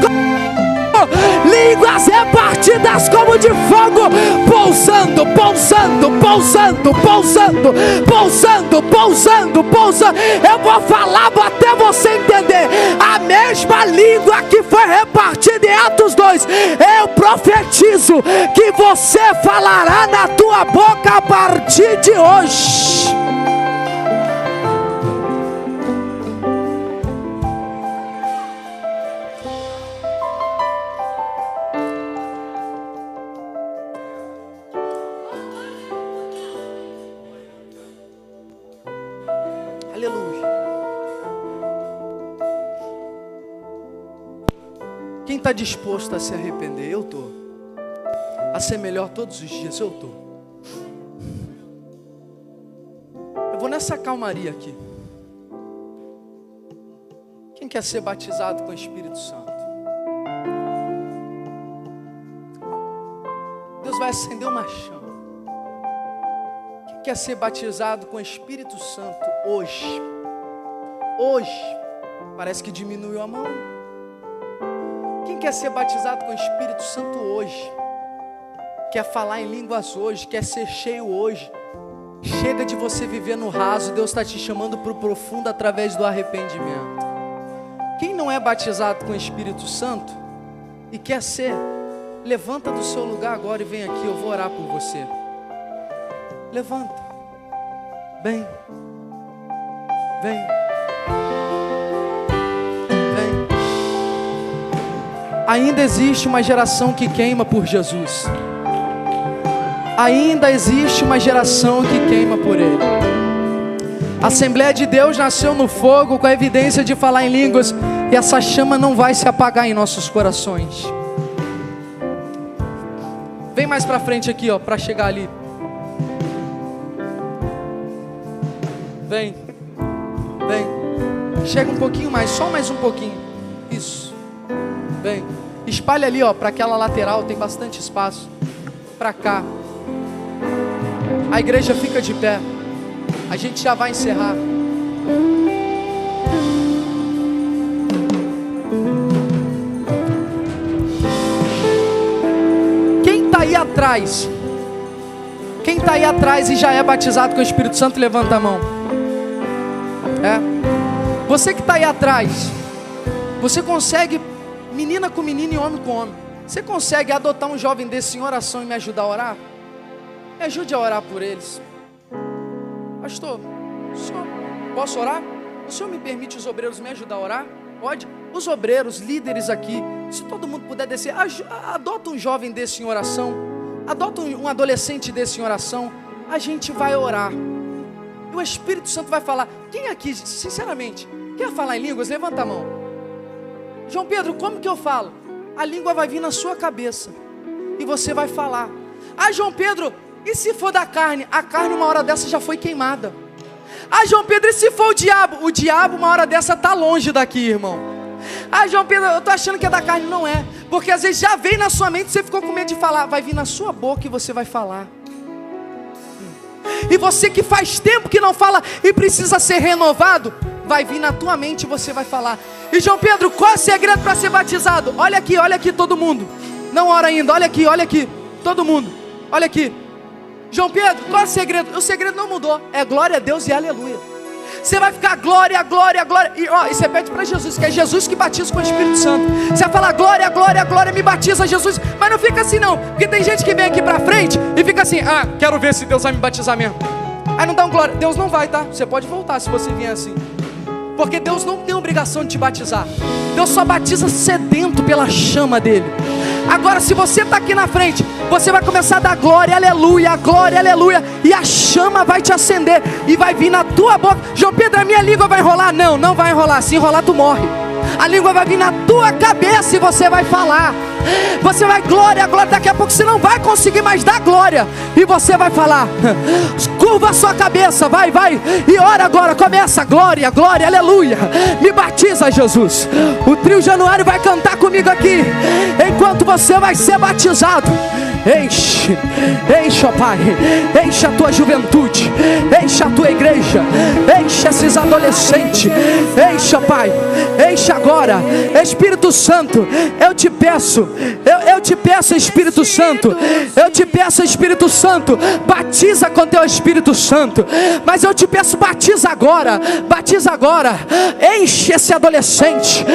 como de fogo, pousando, pousando, pousando, pousando, pousando, pousando, pousando. Eu vou falar até você entender. A mesma língua que foi repartida em Atos 2, eu profetizo que você falará na tua boca a partir de hoje. Aleluia. Quem está disposto a se arrepender? Eu estou. A ser melhor todos os dias? Eu estou. Eu vou nessa calmaria aqui. Quem quer ser batizado com o Espírito Santo? Deus vai acender uma chama. Quem quer ser batizado com o Espírito Santo hoje? Hoje. Parece que diminuiu a mão. Quem quer ser batizado com o Espírito Santo hoje? Quer falar em línguas hoje? Quer ser cheio hoje? Chega de você viver no raso. Deus está te chamando para o profundo através do arrependimento. Quem não é batizado com o Espírito Santo e quer ser, levanta do seu lugar agora e vem aqui. Eu vou orar por você. Levanta. Vem. Vem. Vem. Ainda existe uma geração que queima por Jesus. Ainda existe uma geração que queima por Ele. A Assembleia de Deus nasceu no fogo com a evidência de falar em línguas, e essa chama não vai se apagar em nossos corações. Vem mais para frente aqui, ó, para chegar ali. Vem. Vem. Chega um pouquinho mais, só mais um pouquinho. Isso. Vem. Espalha ali, ó, para aquela lateral, tem bastante espaço. Para cá. A igreja fica de pé. A gente já vai encerrar. Quem está aí atrás? Quem está aí atrás e já é batizado com o Espírito Santo, levanta a mão. Você que está aí atrás, você consegue, menina com menina e homem com homem, você consegue adotar um jovem desse em oração e me ajudar a orar? Me ajude a orar por eles. Pastor, posso orar? O senhor me permite os obreiros me ajudar a orar? Pode? Os obreiros, líderes aqui, se todo mundo puder descer, adota um jovem desse em oração, adota um adolescente desse em oração, a gente vai orar. E o Espírito Santo vai falar. Quem aqui, sinceramente, quer falar em línguas? Levanta a mão. João Pedro, como que eu falo? A língua vai vir na sua cabeça e você vai falar. Ah, João Pedro, e se for da carne? A carne uma hora dessa já foi queimada. Ah, João Pedro, e se for o diabo? O diabo uma hora dessa está longe daqui, irmão. Ah, João Pedro, eu estou achando que é da carne. Não é, porque às vezes já vem na sua mente, você ficou com medo de falar. Vai vir na sua boca e você vai falar. E você que faz tempo que não fala e precisa ser renovado, vai vir na tua mente e você vai falar. E João Pedro, qual é o segredo para ser batizado? Olha aqui todo mundo. Não ora ainda, olha aqui, todo mundo. Olha aqui. João Pedro, qual é o segredo? O segredo não mudou, é glória a Deus e aleluia. Você vai ficar glória, glória, glória. E você pede para Jesus, que é Jesus que batiza com o Espírito Santo. Você vai falar glória, glória, glória, me batiza Jesus. Mas não fica assim não, porque tem gente que vem aqui para frente e fica assim, quero ver se Deus vai me batizar mesmo. Aí não dá um glória, Deus não vai, tá? Você pode voltar se você vier assim. Porque Deus não tem obrigação de te batizar. Deus só batiza sedento pela chama dele. Agora, se você está aqui na frente, você vai começar a dar glória, aleluia, e a chama vai te acender e vai vir na tua tua boca. João Pedro, a minha língua vai enrolar? Não, não vai enrolar. Se enrolar, tu morre. A língua vai vir na tua cabeça e você vai falar. Você vai, glória, glória. Daqui a pouco você não vai conseguir mais dar glória. E você vai falar. Curva a sua cabeça, vai, vai. E ora agora, começa, glória, glória, aleluia. Me batiza, Jesus. O trio Januário vai cantar comigo aqui, enquanto você vai ser batizado. Enche, enche, ó Pai. Enche a tua juventude, enche a tua igreja, enche esses adolescentes. Enche, ó Pai, enche agora. Espírito Santo, eu te peço, eu te peço, Espírito Santo, eu te peço, Espírito Santo, batiza com teu Espírito Santo. Mas eu te peço, batiza agora, batiza agora. Enche esse adolescente,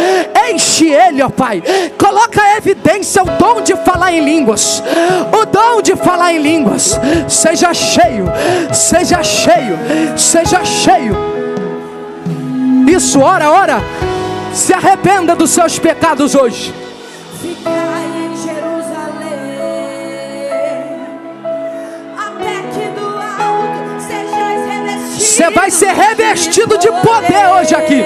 enche ele, ó Pai. Coloca a evidência, o dom de falar em línguas, o dom de falar em línguas. Seja cheio, seja cheio, seja cheio. Isso, ora, ora. Se arrependa dos seus pecados hoje. Ficai em Jerusalém, até que do alto sejais revestidos. Você vai ser revestido de poder hoje aqui.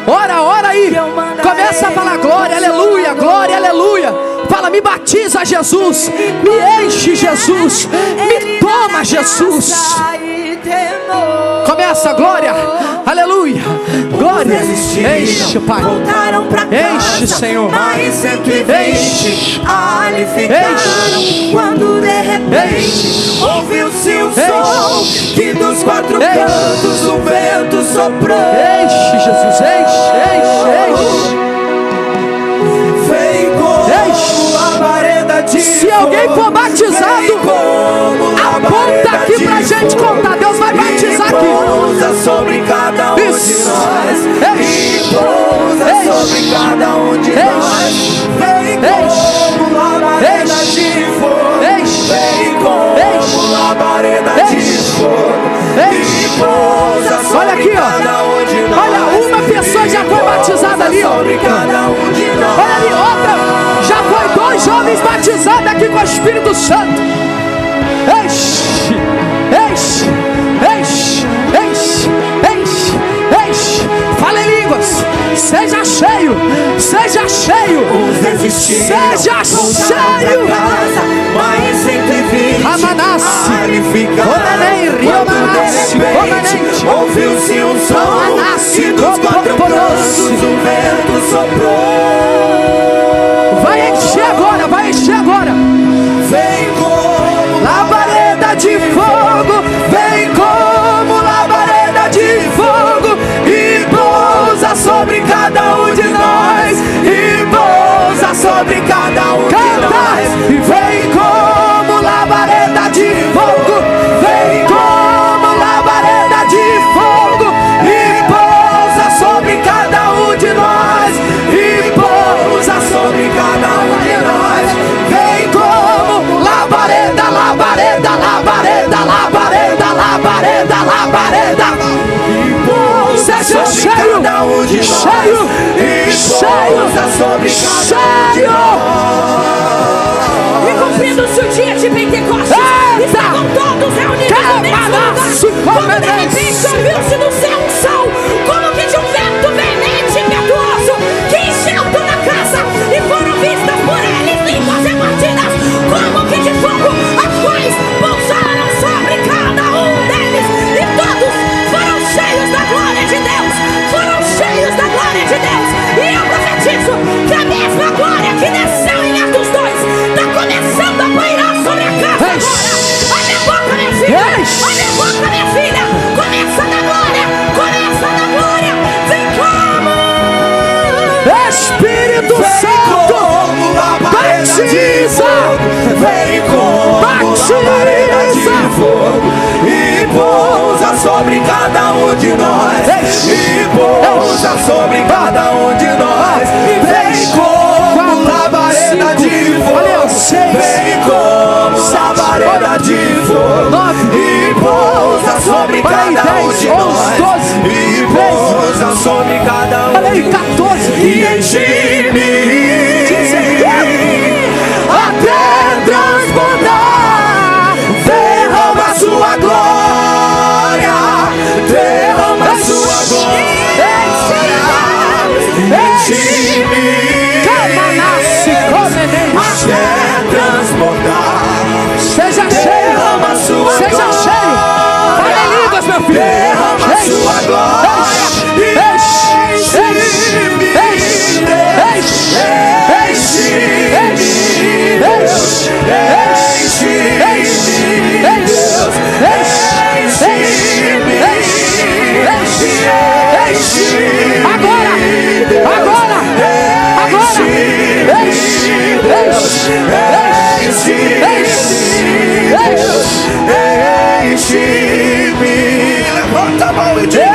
Ora, ora aí. Começa a falar glória, aleluia, glória, aleluia. Fala, me batiza, Jesus. Me enche, Jesus. Me toma, Jesus. Começa, glória, aleluia, glória. Enche, Pai. Enche, Senhor. Enche. Ali ficaram quando de repente ouviu-se um som que dos quatro cantos o vento soprou. Enche, Jesus, enche, enche, enche. Vem como labareda de fogo. Se alguém for batizado, aponta aqui pra gente contar. Deus vai batizar aqui. Pousa sobre cada um de nós. Enche, Pousa sobre cada um de nós. Vem como labareda de fogo. Vem como labareda de fogo. E pousa sobre cada um de nós. Olha, uma pessoa já foi batizada ali, ó. Olha ali, outra. Já foi 2 jovens batizados aqui com o Espírito Santo. Enche, enche, enche, enche, enche, enche. Fala em línguas. Seja cheio, seja cheio, seja cheio. Mais 120 Amanassi, Omanei, Riomanassi, Omanente. ouviu-se um som e dos quatro cantos o vento soprou. Vai encher agora, vai encher agora. Vem como Labareda de fogo, vem como labareda de fogo, e pousa sobre cada um de nós, e pousa sobre cada um de nós. E vem como labareda de fogo, vem como labareda de fogo, e pousa sobre cada um de nós, e pousa sobre cada um de nós. Vem como labareda, labareda, labareda, labareda, labareda, labareda. Seja cheio, cheio, cheio, cheio. E cumprindo-se o dia de Pentecostes, estavam todos reunidos no mesmo lugar, quando de repente ouviu-se do céu um som, como que de um vento veemente e impetuoso, que encheu toda a casa, e foram vistas por eles línguas repartidas, como que de fogo, as quais pousaram sobre cada um deles, e todos foram cheios da glória de Deus, foram cheios da glória de Deus. E eu profetizo que a mesma glória que desceu em Atos 2 está começando a pairar sobre a casa agora. Abre a boca, minha filha, abre a boca, minha filha. Começa na glória, começa na glória. Vem como Espírito Santo, batiza, vem como labareda de fogo, e pousa sobre cada um de nós, e pousa sobre cada um de nós. Vem como labareda de fogo, vem como labareda de fogo, e pousa sobre cada um de nós, e pousa sobre cada um de nós. 14, E enche-me até transbordar, derrama sua glória sua glória. Enche-me, Deus. Enche-me, Deus. Agora. Enche-me. Levanta a mão e diga: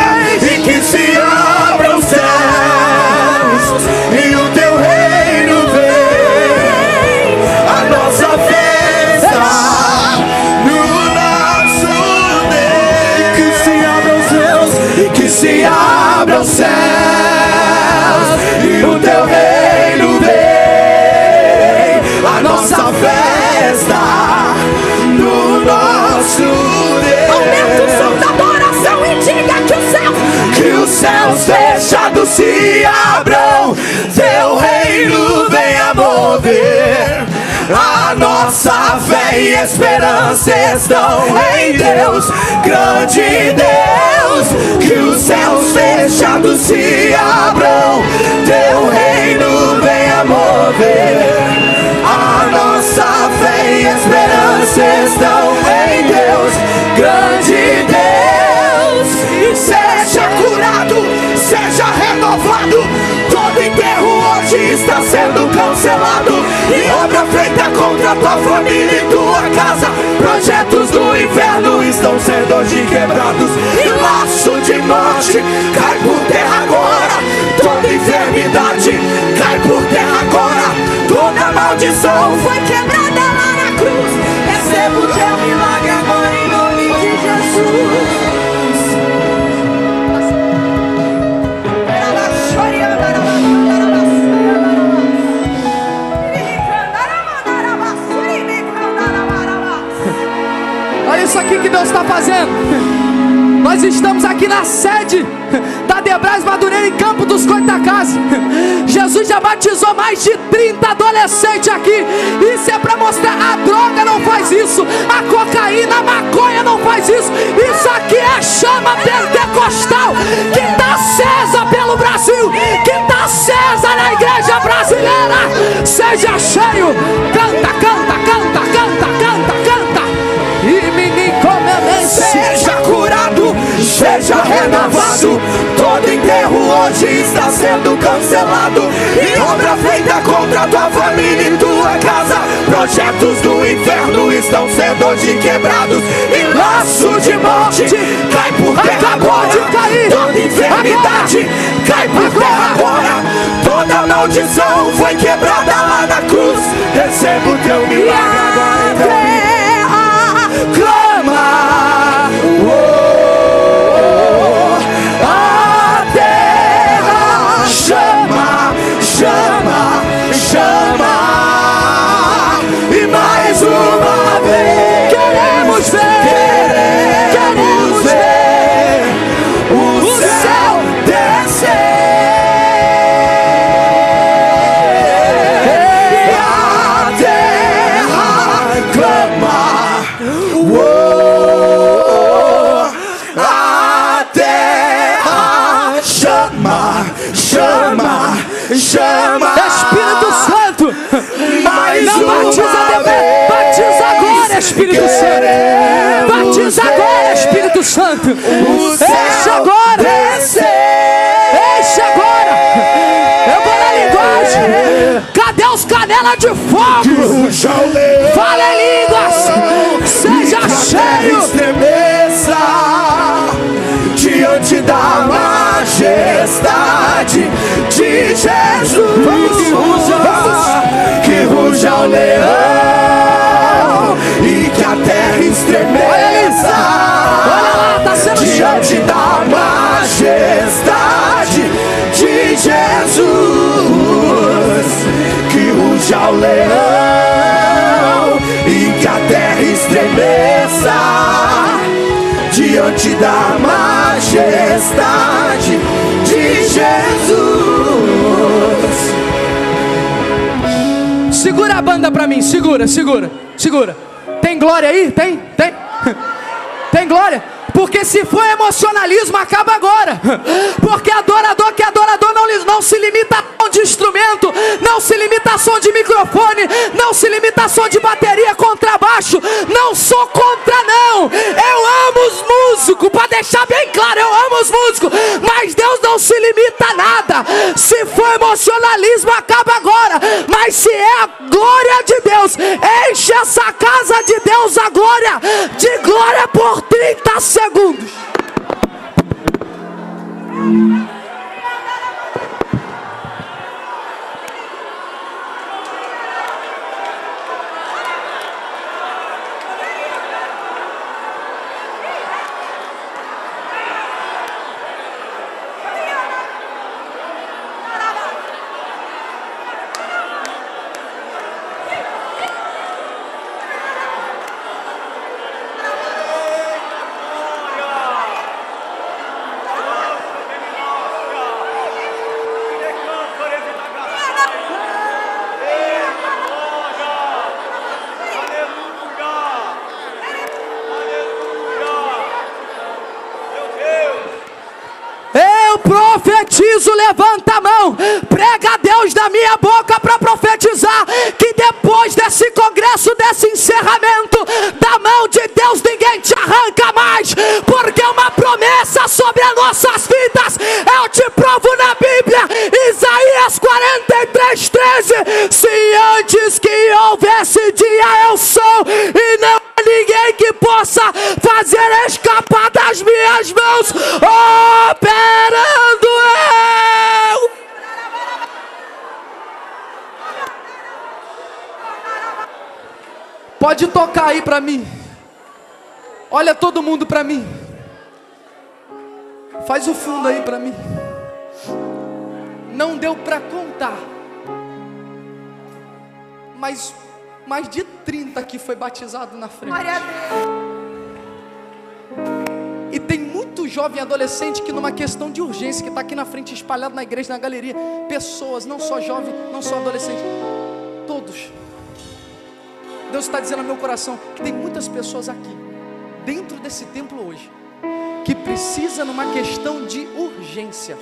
e que se abram os céus e o teu reino vem, a nossa festa no nosso Deus. E que se abram os céus, e que se abram os céus e o teu reino vem, a nossa festa no nosso Deus. Aumenta o som da adoração e diga que os céus fechados se abram, teu reino venha mover. A nossa fé e esperança estão em Deus, grande Deus. Que os céus fechados se abram, teu reino venha mover. A nossa fé e esperança estão em Deus, grande Deus. E seja curado, seja renovado. Todo enterro hoje está sendo cancelado. E obra feita contra tua família e tua casa. Projetos do inferno estão sendo hoje quebrados. E laço de morte cai por terra agora. Toda enfermidade cai por terra agora. Toda maldição foi quebrada lá na cruz. Receba o teu milagre agora em nome de Jesus. Olha isso aqui que Deus está fazendo. Nós estamos aqui na sede da Debrais Madureira, em Campo dos Goitacazes. Jesus já batizou mais de 30 adolescentes aqui. Isso é para mostrar: a droga não faz isso, a cocaína, a maconha não faz isso. Isso aqui é chama pentecostal que está acesa pelo Brasil, que está acesa na igreja brasileira. Seja cheio, canta, canta, canta, canta, canta, canta. E menino come, seja curado, seja renovado. Todo enterro hoje está sendo cancelado. E obra feita contra tua família e tua casa. Projetos do inferno estão sendo hoje quebrados. E laço de morte cai por terra agora. Toda enfermidade cai por terra agora. Toda maldição foi quebrada lá na cruz. Receba o teu milagre agora, então. Clama, a terra chama, chama, chama. E mais uma vez queremos ver o céu descer. E a terra clama. A terra chama, chama, chama. Espírito Santo, mais não batiza depois, batiza agora, Espírito Santo. Batiza agora, Espírito Santo. Enche agora, enche agora. Eu vou na linguagem. Cadê os canela de fogo? Fala em línguas. Seja cheio. Estremeça diante da majestade de Jesus. Que ruja o leão e que a terra estremeça. Olha lá, tá sendo diante da majestade de Jesus. Que ruja o leão e que a terra estremeça diante da majestade de Jesus. Segura a banda pra mim, segura, segura, segura. Tem glória aí? Tem? Tem? Tem glória? Porque se for emocionalismo, acaba Porque adorador que adorador não se limita a som de instrumento, não se limita a som de microfone, não se limita a som de bateria, contrabaixo. Não sou contra, não. Eu amo os músicos, para deixar bem claro, eu amo os músicos. Mas Deus não se limita a nada. Se for emocionalismo, acaba agora. Mas se é a glória de Deus, enche essa casa de Deus a glória, de glória por 30 segundos. Profetizo, levanta a mão, prega a Deus da minha boca para profetizar que depois desse congresso, desse encerramento, da mão de Deus ninguém te arranca mais, porque é uma promessa sobre as nossas vidas. Eu te provo na Bíblia, Isaías 43:13: se antes que houvesse dia eu sou, e não há ninguém que possa fazer escapar das minhas mãos, operando eu. Pode tocar aí para mim. Olha todo mundo para mim. Faz o fundo aí para mim. Não deu para contar, mas mais de 30 aqui foi batizado na frente. E tem muito jovem adolescente que numa questão de urgência, que está aqui na frente, espalhado na igreja, na galeria. Pessoas, não só jovem, não só adolescente, todos. Deus está dizendo ao meu coração que tem muitas pessoas aqui, dentro desse templo hoje, que precisa numa questão de urgência,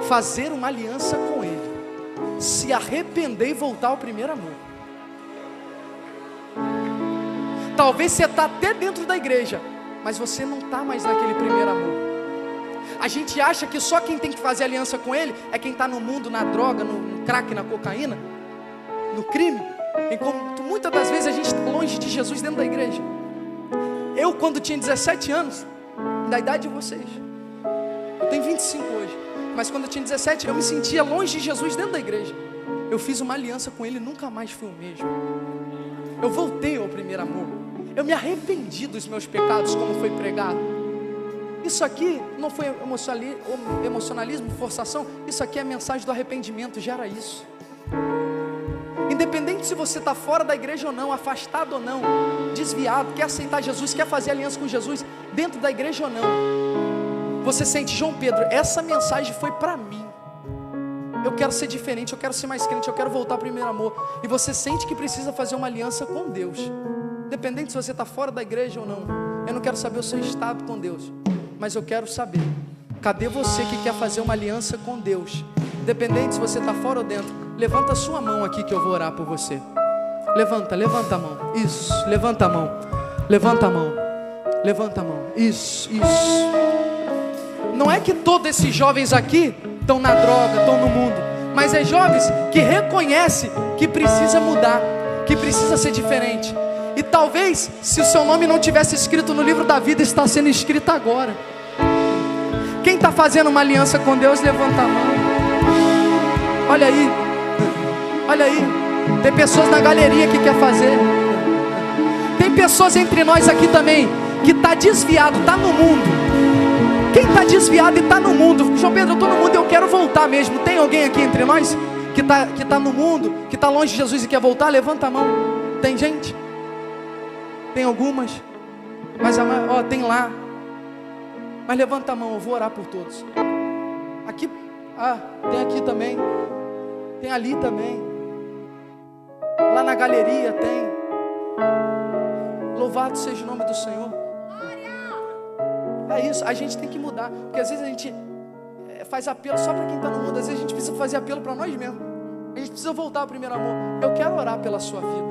fazer uma aliança com Ele, se arrepender e voltar ao primeiro amor. Talvez você está até dentro da igreja, mas você não está mais naquele primeiro amor. A gente acha que só quem tem que fazer aliança com Ele é quem está no mundo, na droga, no crack, na cocaína, no crime. Enquanto muitas das vezes a gente está longe de Jesus dentro da igreja. Eu, quando tinha 17 anos, da idade de vocês, eu tenho 25 hoje, mas quando eu tinha 17, eu me sentia longe de Jesus dentro da igreja. Eu fiz uma aliança com Ele e nunca mais fui o mesmo. Eu voltei ao primeiro amor. Eu me arrependi dos meus pecados, como foi pregado. Isso aqui não foi emocionalismo, forçação. Isso aqui é a mensagem do arrependimento, gera isso. Independente se você está fora da igreja ou não, afastado ou não, desviado, quer aceitar Jesus, quer fazer aliança com Jesus, dentro da igreja ou não, você sente: João Pedro, essa mensagem foi para mim. Eu quero ser diferente, eu quero ser mais crente, eu quero voltar ao primeiro amor. E você sente que precisa fazer uma aliança com Deus. Independente se você está fora da igreja ou não. Eu não quero saber o seu estado com Deus, mas eu quero saber, cadê você que quer fazer uma aliança com Deus? Independente se você está fora ou dentro, levanta a sua mão aqui que eu vou orar por você. Levanta a mão. Isso, levanta a mão. Levanta a mão. Levanta a mão. Isso. Não é que todos esses jovens aqui estão na droga, estão no mundo, mas é jovens que reconhecem que precisa mudar, que precisa ser diferente. E talvez, se o seu nome não tivesse escrito no livro da vida, está sendo escrito agora. Quem está fazendo uma aliança com Deus, levanta a mão. Olha aí, olha aí. Tem pessoas na galeria que quer fazer. Tem pessoas entre nós aqui também que está desviado, está no mundo. Quem está desviado e está no mundo? João Pedro, eu estou no mundo e eu quero voltar mesmo. Tem alguém aqui entre nós que tá no mundo, que está longe de Jesus e quer voltar? Levanta a mão. Tem gente? Tem algumas, mas tem lá. Mas levanta a mão, eu vou orar por todos. Aqui, tem aqui também. Tem ali também. Lá na galeria tem. Louvado seja o nome do Senhor. É isso, a gente tem que mudar. Porque às vezes a gente faz apelo só para quem está no mundo. Às vezes a gente precisa fazer apelo para nós mesmos. A gente precisa voltar ao primeiro amor. Eu quero orar pela sua vida.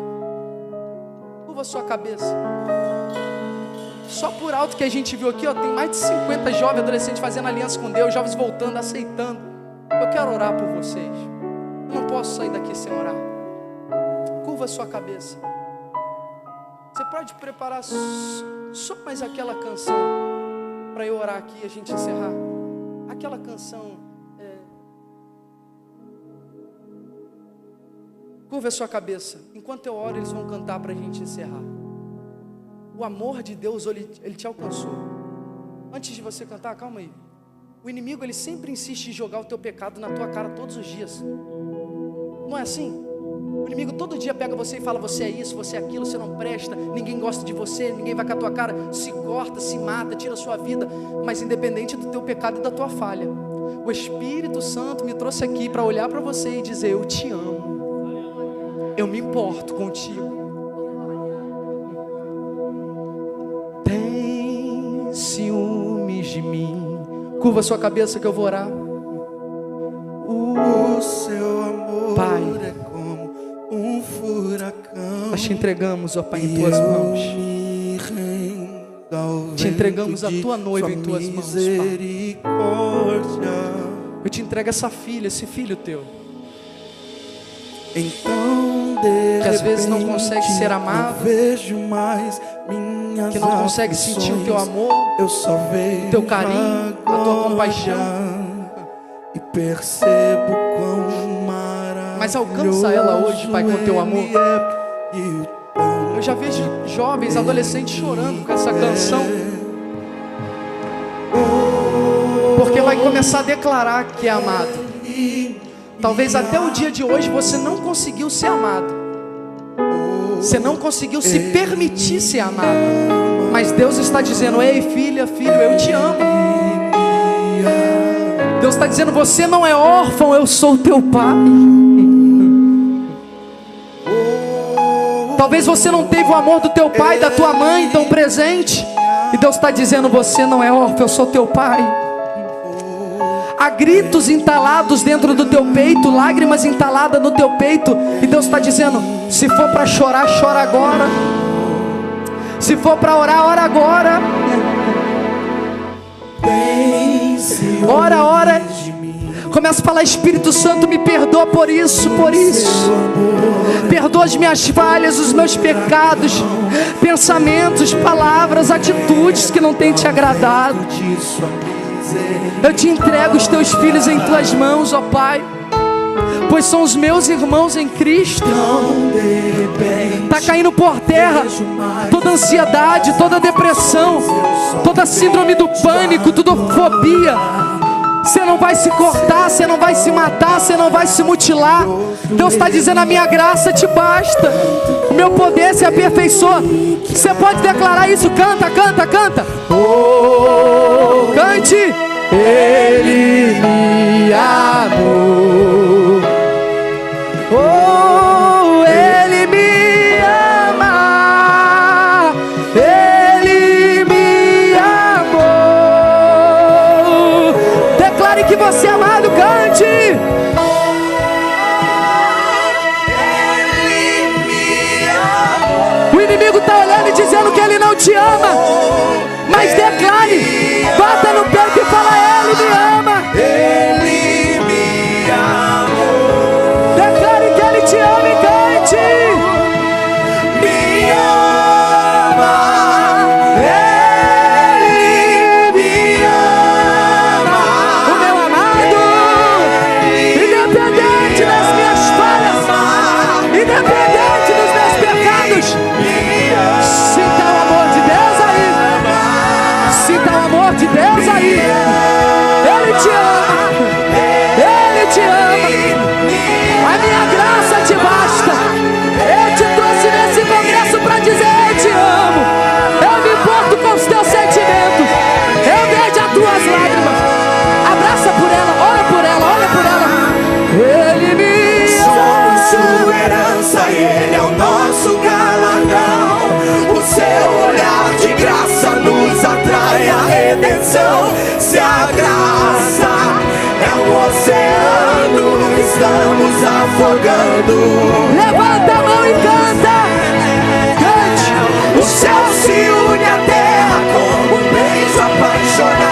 Curva a sua cabeça. Só por alto que a gente viu aqui, ó, tem mais de 50 jovens adolescentes fazendo aliança com Deus, jovens voltando, aceitando. Eu quero orar por vocês. Eu não posso sair daqui sem orar. Curva a sua cabeça. Você pode preparar só mais aquela canção para eu orar aqui e a gente encerrar. Aquela canção. Curva a sua cabeça. Enquanto eu oro, eles vão cantar para a gente encerrar. O amor de Deus, ele te alcançou. Antes de você cantar, calma aí. O inimigo, ele sempre insiste em jogar o teu pecado na tua cara todos os dias. Não é assim? O inimigo todo dia pega você e fala: você é isso, você é aquilo, você não presta, ninguém gosta de você, ninguém vai com a tua cara, se corta, se mata, tira a sua vida. Mas independente do teu pecado e da tua falha, o Espírito Santo me trouxe aqui para olhar para você e dizer: eu te amo, eu me importo contigo. Tem ciúmes de mim. Curva a sua cabeça que eu vou orar. O seu amor, Pai, é como um furacão. nós te entregamos, ó Pai, em tuas mãos. Te entregamos a tua noiva em tuas mãos, Pai. Eu te entrego essa filha, esse filho teu, Então, que às vezes não consegue ser amado, vejo mais minhas que não consegue sentir o teu amor, eu só vejo o teu carinho, a tua compaixão. E percebo quão maravilhoso. Mas alcança ela hoje, Pai, com o teu amor. Eu já vejo jovens, adolescentes chorando com essa canção, porque vai começar a declarar que é amado. Talvez até o dia de hoje você não conseguiu ser amado, você não conseguiu se permitir ser amado, mas Deus está dizendo: ei filha, filho, eu te amo. Deus está dizendo: você não é órfão, eu sou teu pai. Talvez você não teve o amor do teu pai, da tua mãe tão presente, e Deus está dizendo: você não é órfão, eu sou teu pai. Há gritos entalados dentro do teu peito, lágrimas entaladas no teu peito, e Deus está dizendo: se for para chorar, chora agora. Se for para orar, ora agora. Ora, ora. Começa a falar: Espírito Santo, me perdoa por isso, por isso. Perdoa as minhas falhas, os meus pecados, pensamentos, palavras, atitudes que não têm te agradado. Eu te entrego os teus filhos em tuas mãos, ó Pai, pois são os meus irmãos em Cristo. Está caindo por terra toda ansiedade, toda depressão, toda síndrome do pânico, toda fobia. Você não vai se cortar, você não vai se matar, você não vai se mutilar. Deus está dizendo: a minha graça te basta, o meu poder se aperfeiçoa. Você pode declarar isso. Canta, canta, canta. Oh, cante. Ele me amou. Oh, Ele me ama. Ele me amou. Declare que você é amado, cante. Ele me amou. O inimigo está olhando e dizendo que ele não te ama, mas declare, bata no peito e fala: Ele me ama. Ele me amou. Declare que Ele te ama e cante. Me ama. Ele me ama. O meu amado, independente das minhas falhas, independente dos meus pecados, sinta o amor de Deus aí. Sinta o amor de Deus aí. Ele te ama. Ele te ama. A minha graça te basta. Eu te trouxe nesse congresso para dizer: eu te amo. Eu me importo com os teus sentimentos. Eu vejo as tuas lágrimas. Abraça por ela, ora por ela, olha por ela. Ele me Somos sua herança e Ele é o nosso galardão. O seu olhar de graça nos atrai a redenção. Se a graça um oceano, estamos afogando. Levanta a mão e canta. Cante. O céu se une à terra como um beijo apaixonado.